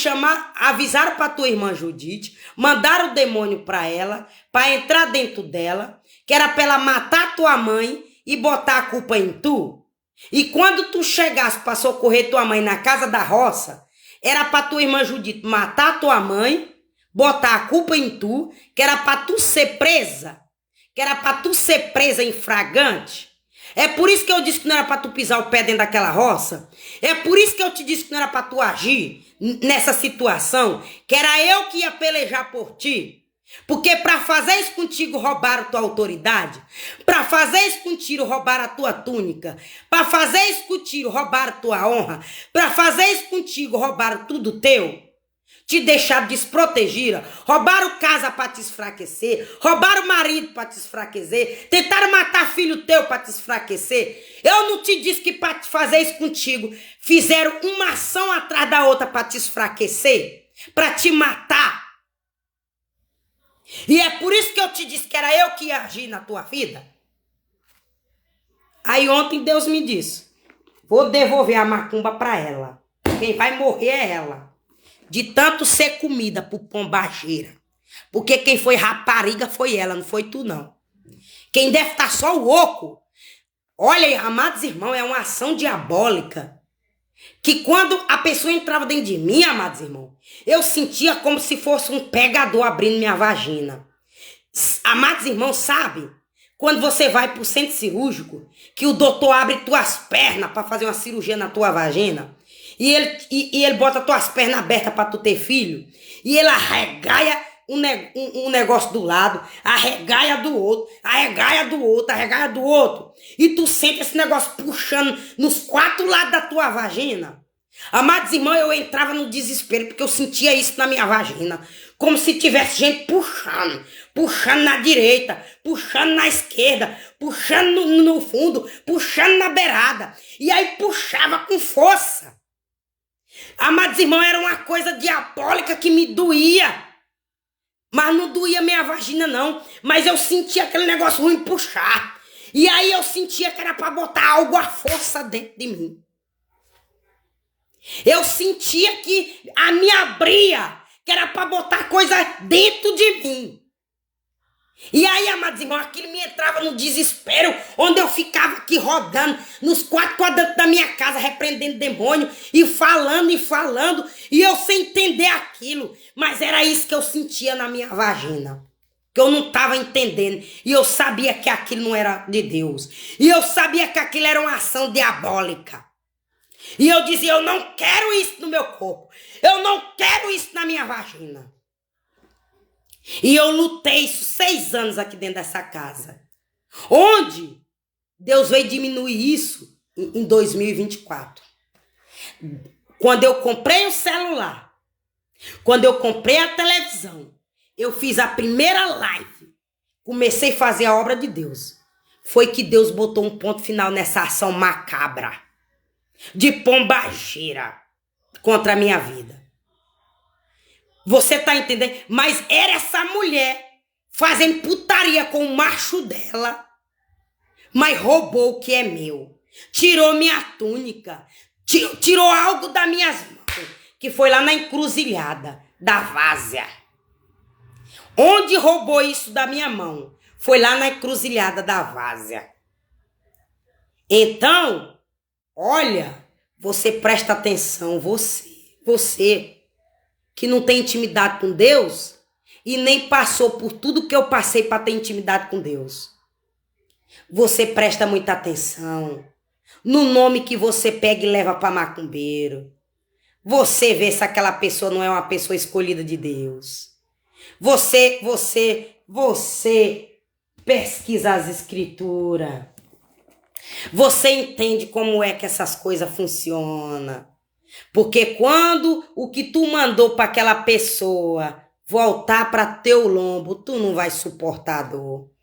avisaram para tua irmã Judite, mandaram o demônio para ela, para entrar dentro dela, que era para ela matar tua mãe e botar a culpa em tu. E quando tu chegasse para socorrer tua mãe na casa da roça, era para tua irmã Judite matar tua mãe, botar a culpa em tu, que era para tu ser presa, que era para tu ser presa em flagrante. É por isso que eu disse que não era para tu pisar o pé dentro daquela roça. É por isso que eu te disse que não era para tu agir nessa situação, que era eu que ia pelejar por ti. Porque para fazer isso contigo roubaram tua autoridade, para fazer isso contigo roubaram a tua túnica, para fazer isso contigo roubaram tua honra, para fazer isso contigo roubaram tudo teu, te deixaram desprotegida, roubaram casa para te enfraquecer, roubaram marido para te enfraquecer, tentaram matar filho teu para te enfraquecer. Eu não te disse que para te fazer isso contigo fizeram uma ação atrás da outra para te enfraquecer, para te matar. E é por isso que eu te disse que era eu que ia agir na tua vida. Aí ontem Deus me disse, vou devolver a macumba para ela. Quem vai morrer é ela. De tanto ser comida por pombageira. Porque quem foi rapariga foi ela, não foi tu não. Quem deve estar só o oco. Olha, amados irmãos, é uma ação diabólica. Que quando a pessoa entrava dentro de mim, amados irmãos, eu sentia como se fosse um pegador abrindo minha vagina. Amados irmãos, sabe? Quando você vai pro centro cirúrgico, que o doutor abre tuas pernas para fazer uma cirurgia na tua vagina, e ele bota tuas pernas abertas para tu ter filho, e ele arregaia um negócio do lado, arregaia do outro, arregaia do outro, arregaia do outro. E tu sente esse negócio puxando nos 4 lados da tua vagina. Amados irmãos, eu entrava no desespero porque eu sentia isso na minha vagina. Como se tivesse gente puxando na direita, puxando na esquerda, puxando no fundo, puxando na beirada. E aí puxava com força. Amados irmãos, era uma coisa diabólica que me doía. Mas não doía minha vagina, não. Mas eu sentia aquele negócio ruim puxar. E aí eu sentia que era para botar algo à força dentro de mim. Eu sentia que a me abria, que era para botar coisa dentro de mim. E aí, amados irmãos, aquilo me entrava no desespero, onde eu ficava aqui rodando nos 4 quadrantes da minha casa, repreendendo demônio, e falando, e eu sem entender aquilo. Mas era isso que eu sentia na minha vagina, que eu não estava entendendo. E eu sabia que aquilo não era de Deus. E eu sabia que aquilo era uma ação diabólica. E eu dizia, eu não quero isso no meu corpo. Eu não quero isso na minha vagina. E eu lutei 6 anos aqui dentro dessa casa. Onde Deus veio diminuir isso em 2024. Quando eu comprei o celular, quando eu comprei a televisão, eu fiz a primeira live, comecei a fazer a obra de Deus. Foi que Deus botou um ponto final nessa ação macabra de pombageira contra a minha vida. Você tá entendendo? Mas era essa mulher fazendo putaria com o macho dela, mas roubou o que é meu. Tirou minha túnica, tirou algo das minhas mãos, que foi lá na encruzilhada da várzea. Onde roubou isso da minha mão? Foi lá na encruzilhada da várzea. Então, olha, você presta atenção, você. que não tem intimidade com Deus e nem passou por tudo que eu passei para ter intimidade com Deus. Você presta muita atenção no nome que você pega e leva para macumbeiro. Você vê se aquela pessoa não é uma pessoa escolhida de Deus. Você pesquisa as escrituras. Você entende como é que essas coisas funcionam. Porque quando o que tu mandou para aquela pessoa voltar para teu lombo, tu não vai suportar a dor.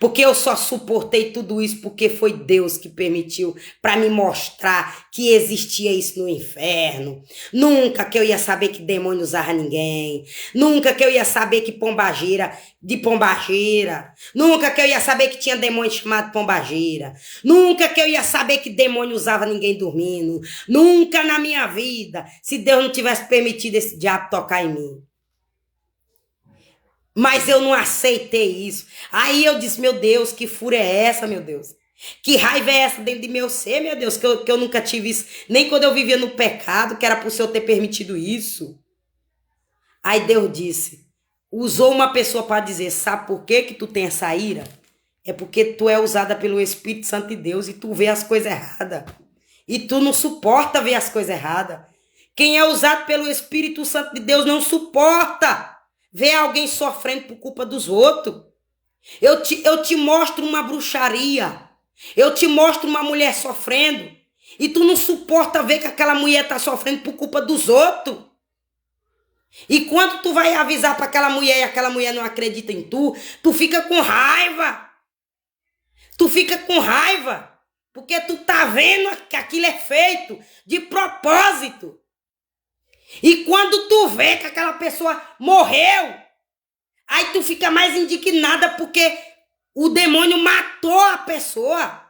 Porque eu só suportei tudo isso porque foi Deus que permitiu para me mostrar que existia isso no inferno. Nunca que eu ia saber que demônio usava ninguém. Nunca que eu ia saber que pombagira de pombagira. Nunca que eu ia saber que tinha demônio chamado pombagira. Nunca que eu ia saber que demônio usava ninguém dormindo. Nunca na minha vida, se Deus não tivesse permitido esse diabo tocar em mim. Mas eu não aceitei isso. Aí eu disse, meu Deus, que fúria é essa, meu Deus? Que raiva é essa dentro de meu ser, meu Deus, que eu nunca tive isso. Nem quando eu vivia no pecado, que era pro Senhor ter permitido isso. Aí Deus disse, usou uma pessoa para dizer, sabe por que tu tem essa ira? É porque tu é usada pelo Espírito Santo de Deus e tu vê as coisas erradas. E tu não suporta ver as coisas erradas. Quem é usado pelo Espírito Santo de Deus não suporta ver alguém sofrendo por culpa dos outros. Eu te mostro uma bruxaria. Eu te mostro uma mulher sofrendo. E tu não suporta ver que aquela mulher está sofrendo por culpa dos outros. E quando tu vai avisar para aquela mulher e aquela mulher não acredita em tu, tu fica com raiva. Tu fica com raiva. Porque tu tá vendo que aquilo é feito de propósito. E quando tu vê que aquela pessoa morreu, aí tu fica mais indignada porque o demônio matou a pessoa.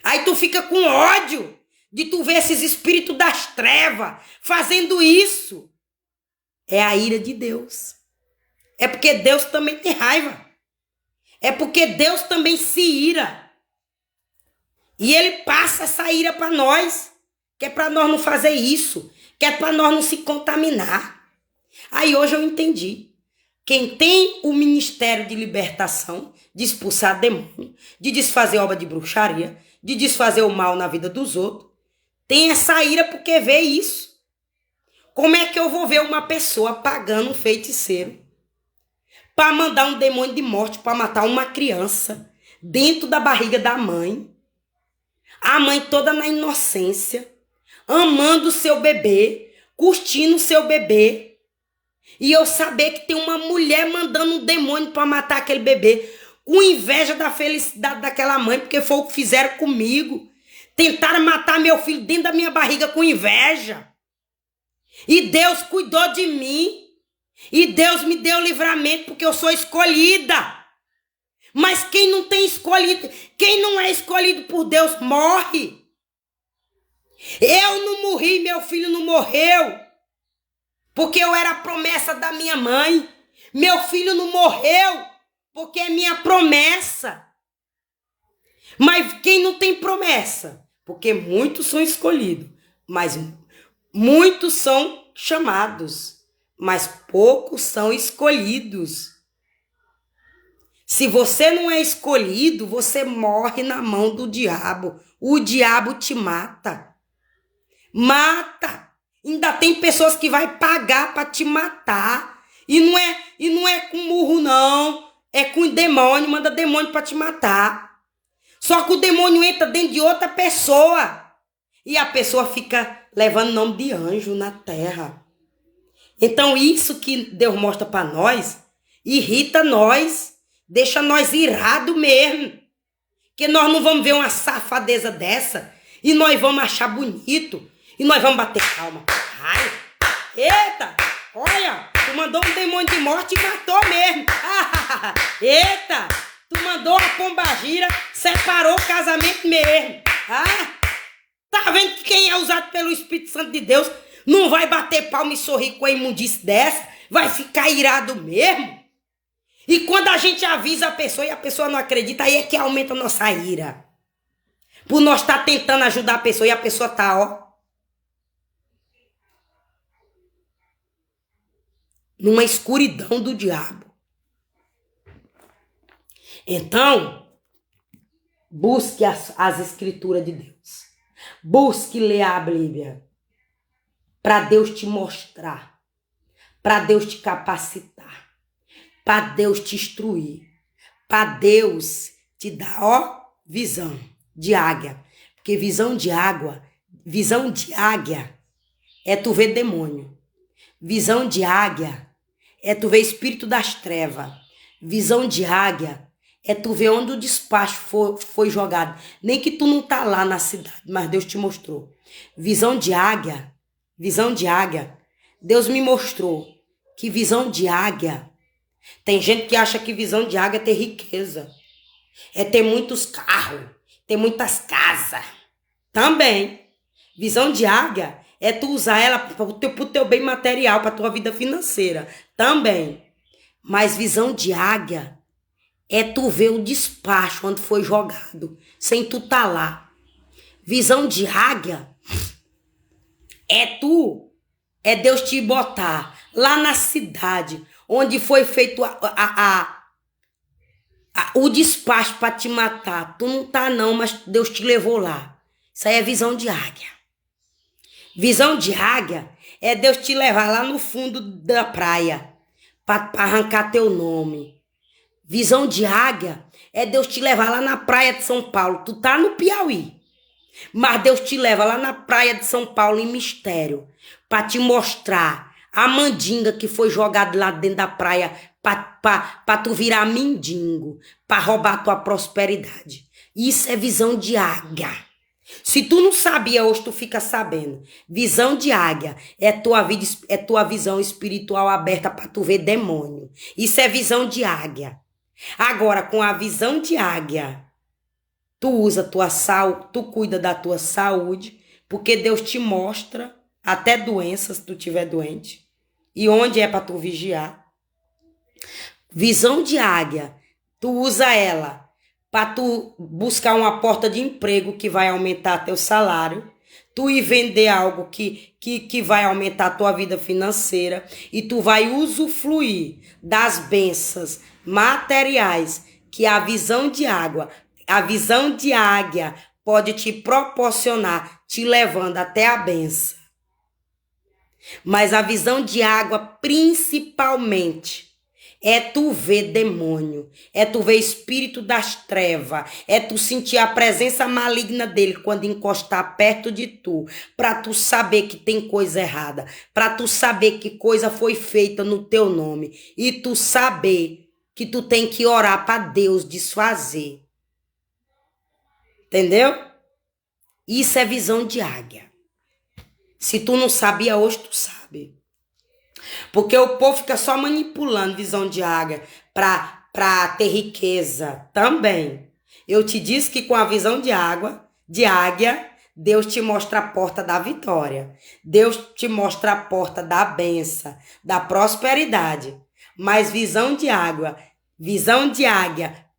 Aí tu fica com ódio de tu ver esses espíritos das trevas fazendo isso. É a ira de Deus. É porque Deus também tem raiva. É porque Deus também se ira. E ele passa essa ira para nós. Que é para nós não fazer isso. Que é para nós não se contaminar. Aí hoje eu entendi. Quem tem o ministério de libertação, de expulsar demônio, de desfazer obra de bruxaria, de desfazer o mal na vida dos outros, tem essa ira porque vê isso. Como é que eu vou ver uma pessoa pagando um feiticeiro para mandar um demônio de morte para matar uma criança dentro da barriga da mãe? A mãe toda na inocência, amando o seu bebê, curtindo o seu bebê. E eu saber que tem uma mulher mandando um demônio para matar aquele bebê, com inveja da felicidade daquela mãe, porque foi o que fizeram comigo. Tentaram matar meu filho dentro da minha barriga com inveja. E Deus cuidou de mim. E Deus me deu livramento porque eu sou escolhida. Mas quem não tem escolhido, quem não é escolhido por Deus morre. Eu não morri, meu filho não morreu. Porque eu era a promessa da minha mãe. Meu filho não morreu porque é minha promessa. Mas quem não tem promessa? Porque muitos são escolhidos, mas muitos são chamados, mas poucos são escolhidos. Se você não é escolhido, você morre na mão do diabo. O diabo te mata. Mata. Ainda tem pessoas que vai pagar para te matar. E não é com murro, não. É com demônio, manda demônio para te matar. Só que o demônio entra dentro de outra pessoa. E a pessoa fica levando o nome de anjo na terra. Então isso que Deus mostra para nós, irrita nós. Deixa nós irados mesmo. Que nós não vamos ver uma safadeza dessa. E nós vamos achar bonito. E nós vamos bater palma. Ai, eita, olha, tu mandou um demônio de morte e matou mesmo. Eita, tu mandou a pombagira, separou o casamento mesmo. Tá vendo que quem é usado pelo Espírito Santo de Deus não vai bater palma e sorrir com a imundice dessa? Vai ficar irado mesmo? E quando a gente avisa a pessoa e a pessoa não acredita, aí é que aumenta a nossa ira. Por nós estar tentando ajudar a pessoa e a pessoa tá, ó. numa escuridão do diabo. Então, busque as escrituras de Deus. Busque ler a Bíblia. Para Deus te mostrar. Para Deus te capacitar. Para Deus te instruir. Para Deus te dar, visão de águia. Porque visão de águia é tu ver demônio. Visão de águia é tu ver espírito das trevas. Visão de águia é tu ver onde o despacho foi jogado. Nem que tu não tá lá na cidade, mas Deus te mostrou. Visão de águia, Deus me mostrou que visão de águia, tem gente que acha que visão de águia é ter riqueza. É ter muitos carros, ter muitas casas. Também. Visão de águia é tu usar ela pro teu bem material, pra tua vida financeira. Também. Mas visão de águia é tu ver o despacho onde foi jogado, sem tu tá lá. Visão de águia é Deus te botar lá na cidade, onde foi feito o despacho para te matar. Tu não tá não, mas Deus te levou lá. Isso aí é visão de águia. Visão de águia é Deus te levar lá no fundo da praia para arrancar teu nome. Visão de águia é Deus te levar lá na praia de São Paulo. Tu tá no Piauí, mas Deus te leva lá na praia de São Paulo em mistério para te mostrar a mandinga que foi jogada lá dentro da praia para tu virar mendigo, para roubar tua prosperidade. Isso é visão de águia. Se tu não sabia, hoje tu fica sabendo. Visão de águia é tua visão espiritual aberta para tu ver demônio. Isso é visão de águia. Agora, com a visão de águia, tu cuida da tua saúde, porque Deus te mostra até doenças se tu tiver doente. E onde é para tu vigiar. Visão de águia, tu usa ela para tu buscar uma porta de emprego que vai aumentar teu salário, tu ir vender algo que vai aumentar a tua vida financeira e tu vai usufruir das bênçãos materiais que a visão de águia pode te proporcionar, te levando até a bênção. Mas a visão de água, principalmente, é tu ver demônio, é tu ver espírito das trevas, é tu sentir a presença maligna dele quando encostar perto de tu, para tu saber que tem coisa errada, para tu saber que coisa foi feita no teu nome e tu saber que tu tem que orar para Deus desfazer. Entendeu? Isso é visão de águia. Se tu não sabia, hoje tu sabe. Porque o povo fica só manipulando visão de águia para ter riqueza também. Eu te disse que com a visão de águia, Deus te mostra a porta da vitória. Deus te mostra a porta da bênção, da prosperidade. Mas visão de águia,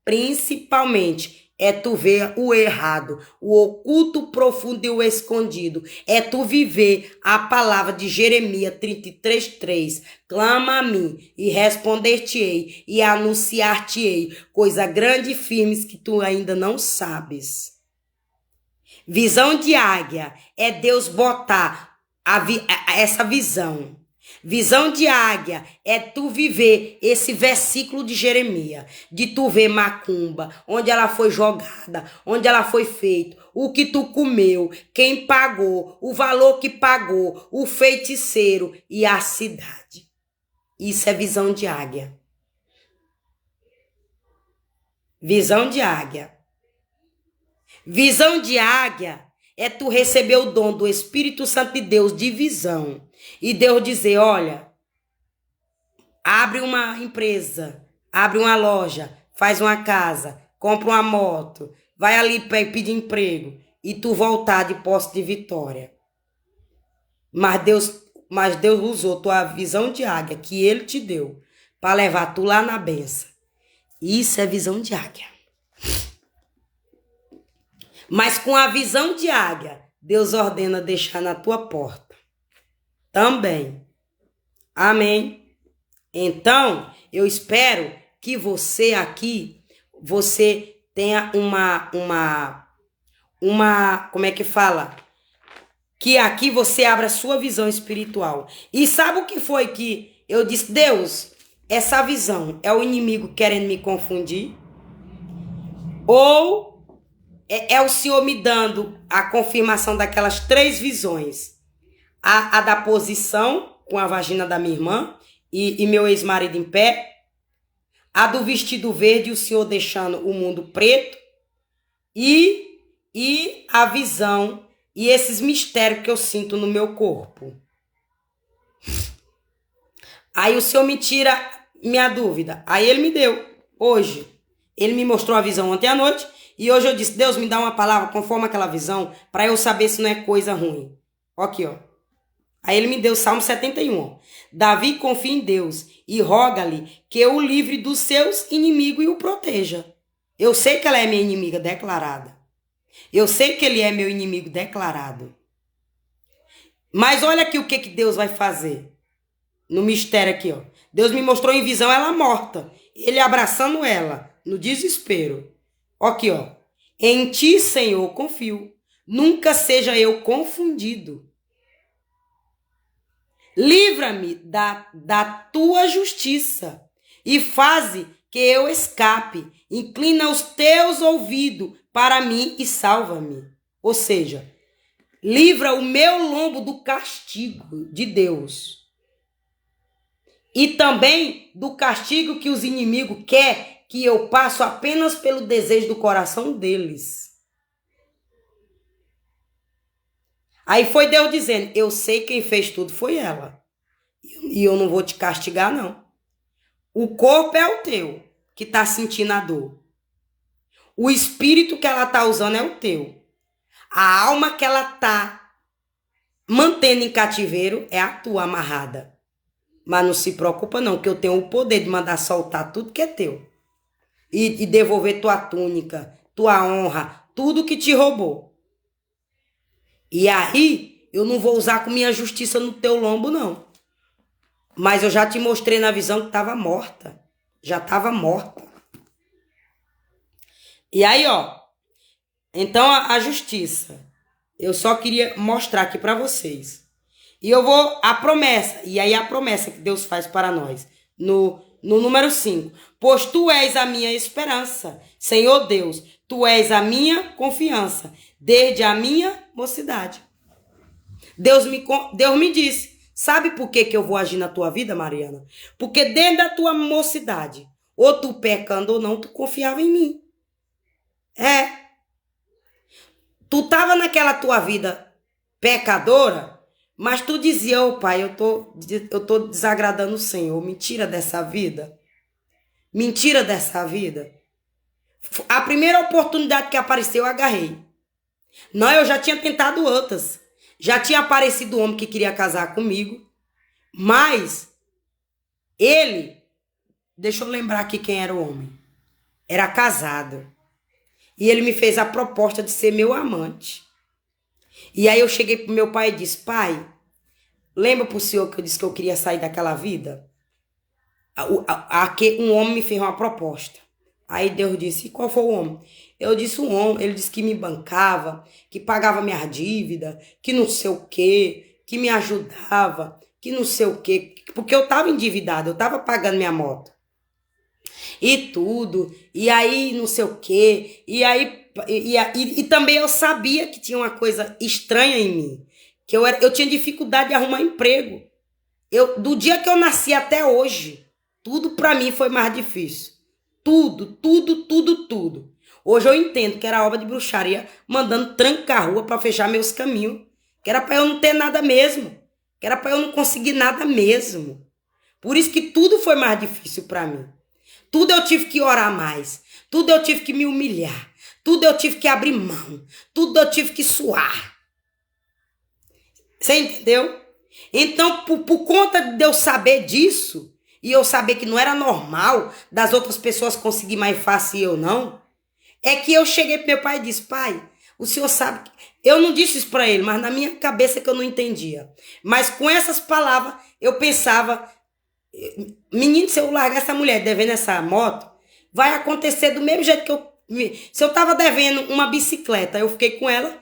principalmente, é tu ver o errado, o oculto, o profundo e o escondido. É tu viver a palavra de Jeremias 33:3. Clama a mim e responder-te-ei e anunciar-te-ei coisa grande e firmes que tu ainda não sabes. Visão de águia é Deus botar essa visão. Visão de águia é tu viver esse versículo de Jeremias, de tu ver macumba, onde ela foi jogada, onde ela foi feita, o que tu comeu, quem pagou, o valor que pagou, o feiticeiro e a cidade. Isso é visão de águia. Visão de águia. Visão de águia é tu receber o dom do Espírito Santo de Deus de visão. E Deus dizer, olha, abre uma empresa, abre uma loja, faz uma casa, compra uma moto, vai ali pedir emprego e tu voltar de posse de vitória. Mas Deus usou tua visão de águia que ele te deu para levar tu lá na benção. Isso é visão de águia. Mas com a visão de águia, Deus ordena deixar na tua porta. Também. Amém. Então, eu espero que você aqui, você tenha como é que fala? Que aqui você abra a sua visão espiritual. E sabe o que foi que eu disse? Deus, essa visão é o inimigo querendo me confundir? Ou é o Senhor me dando a confirmação daquelas 3 visões? A da posição com a vagina da minha irmã e meu ex-marido em pé. A do vestido verde e o Senhor deixando o mundo preto. E a visão e esses mistérios que eu sinto no meu corpo. Aí o Senhor me tira minha dúvida. Aí ele me deu hoje. Ele me mostrou a visão ontem à noite. E hoje eu disse, Deus, me dá uma palavra conforme aquela visão, para eu saber se não é coisa ruim. Aqui, ó. Aí ele me deu Salmo 71. Ó. Davi confia em Deus e roga-lhe que o livre dos seus inimigos e o proteja. Eu sei que ela é minha inimiga declarada. Eu sei que ele é meu inimigo declarado. Mas olha aqui o que Deus vai fazer. No mistério aqui, ó. Deus me mostrou em visão ela morta. Ele abraçando ela, no desespero. Aqui, ó. Em ti, Senhor, confio. Nunca seja eu confundido. Livra-me da tua justiça e faze que eu escape. Inclina os teus ouvidos para mim e salva-me. Ou seja, livra o meu lombo do castigo de Deus. E também do castigo que os inimigos querem que eu passo apenas pelo desejo do coração deles. Aí foi Deus dizendo, eu sei quem fez tudo foi ela. E eu não vou te castigar, não. O corpo é o teu, que está sentindo a dor. O espírito que ela está usando é o teu. A alma que ela está mantendo em cativeiro é a tua amarrada. Mas não se preocupa não, que eu tenho o poder de mandar soltar tudo que é teu. E devolver tua túnica, tua honra, tudo que te roubou. E aí, eu não vou usar com minha justiça no teu lombo, não. Mas eu já te mostrei na visão que estava morta. Já estava morta. E aí, ó. Então, a justiça. Eu só queria mostrar aqui para vocês. E eu vou... A promessa. E aí, a promessa que Deus faz para nós. No número 5. Pois tu és a minha esperança. Senhor Deus, tu és a minha confiança. Desde a minha mocidade. Deus me disse. Sabe por que eu vou agir na tua vida, Mariana? Porque desde a tua mocidade, ou tu pecando ou não, tu confiava em mim. É. Tu tava naquela tua vida pecadora, mas tu dizia, ô pai, eu tô desagradando o Senhor, me tira dessa vida. Me tira dessa vida. A primeira oportunidade que apareceu, eu agarrei. Não, eu já tinha tentado outras. Já tinha aparecido o homem que queria casar comigo. Mas ele, deixa eu lembrar aqui quem era o homem. Era casado. E ele me fez a proposta de ser meu amante. E aí eu cheguei pro meu pai e disse, pai, lembra pro senhor que eu disse que eu queria sair daquela vida? Um homem me fez uma proposta. Aí Deus disse, e qual foi o homem? Eu disse o homem, ele disse que me bancava, que pagava minha dívida, que não sei o quê, que me ajudava, que não sei o quê, porque eu tava endividada, eu tava pagando minha moto. E tudo, e aí não sei o quê, e também eu sabia que tinha uma coisa estranha em mim, que eu tinha dificuldade de arrumar emprego. Do dia que eu nasci até hoje, tudo pra mim foi mais difícil. Tudo. Hoje eu entendo que era obra de bruxaria, mandando trancar a rua pra fechar meus caminhos, que era pra eu não ter nada mesmo, que era pra eu não conseguir nada mesmo. Por isso que tudo foi mais difícil pra mim. Tudo eu tive que orar mais. Tudo eu tive que me humilhar. Tudo eu tive que abrir mão. Tudo eu tive que suar. Você entendeu? Então, por conta de eu saber disso, e eu saber que não era normal das outras pessoas conseguir mais fácil e eu não, é que eu cheguei pro meu pai e disse, pai, o senhor sabe... Eu não disse isso para ele, mas na minha cabeça que eu não entendia. Mas com essas palavras, eu pensava... Menino, se eu largar essa mulher devendo essa moto, vai acontecer do mesmo jeito que eu. Se eu tava devendo uma bicicleta, eu fiquei com ela,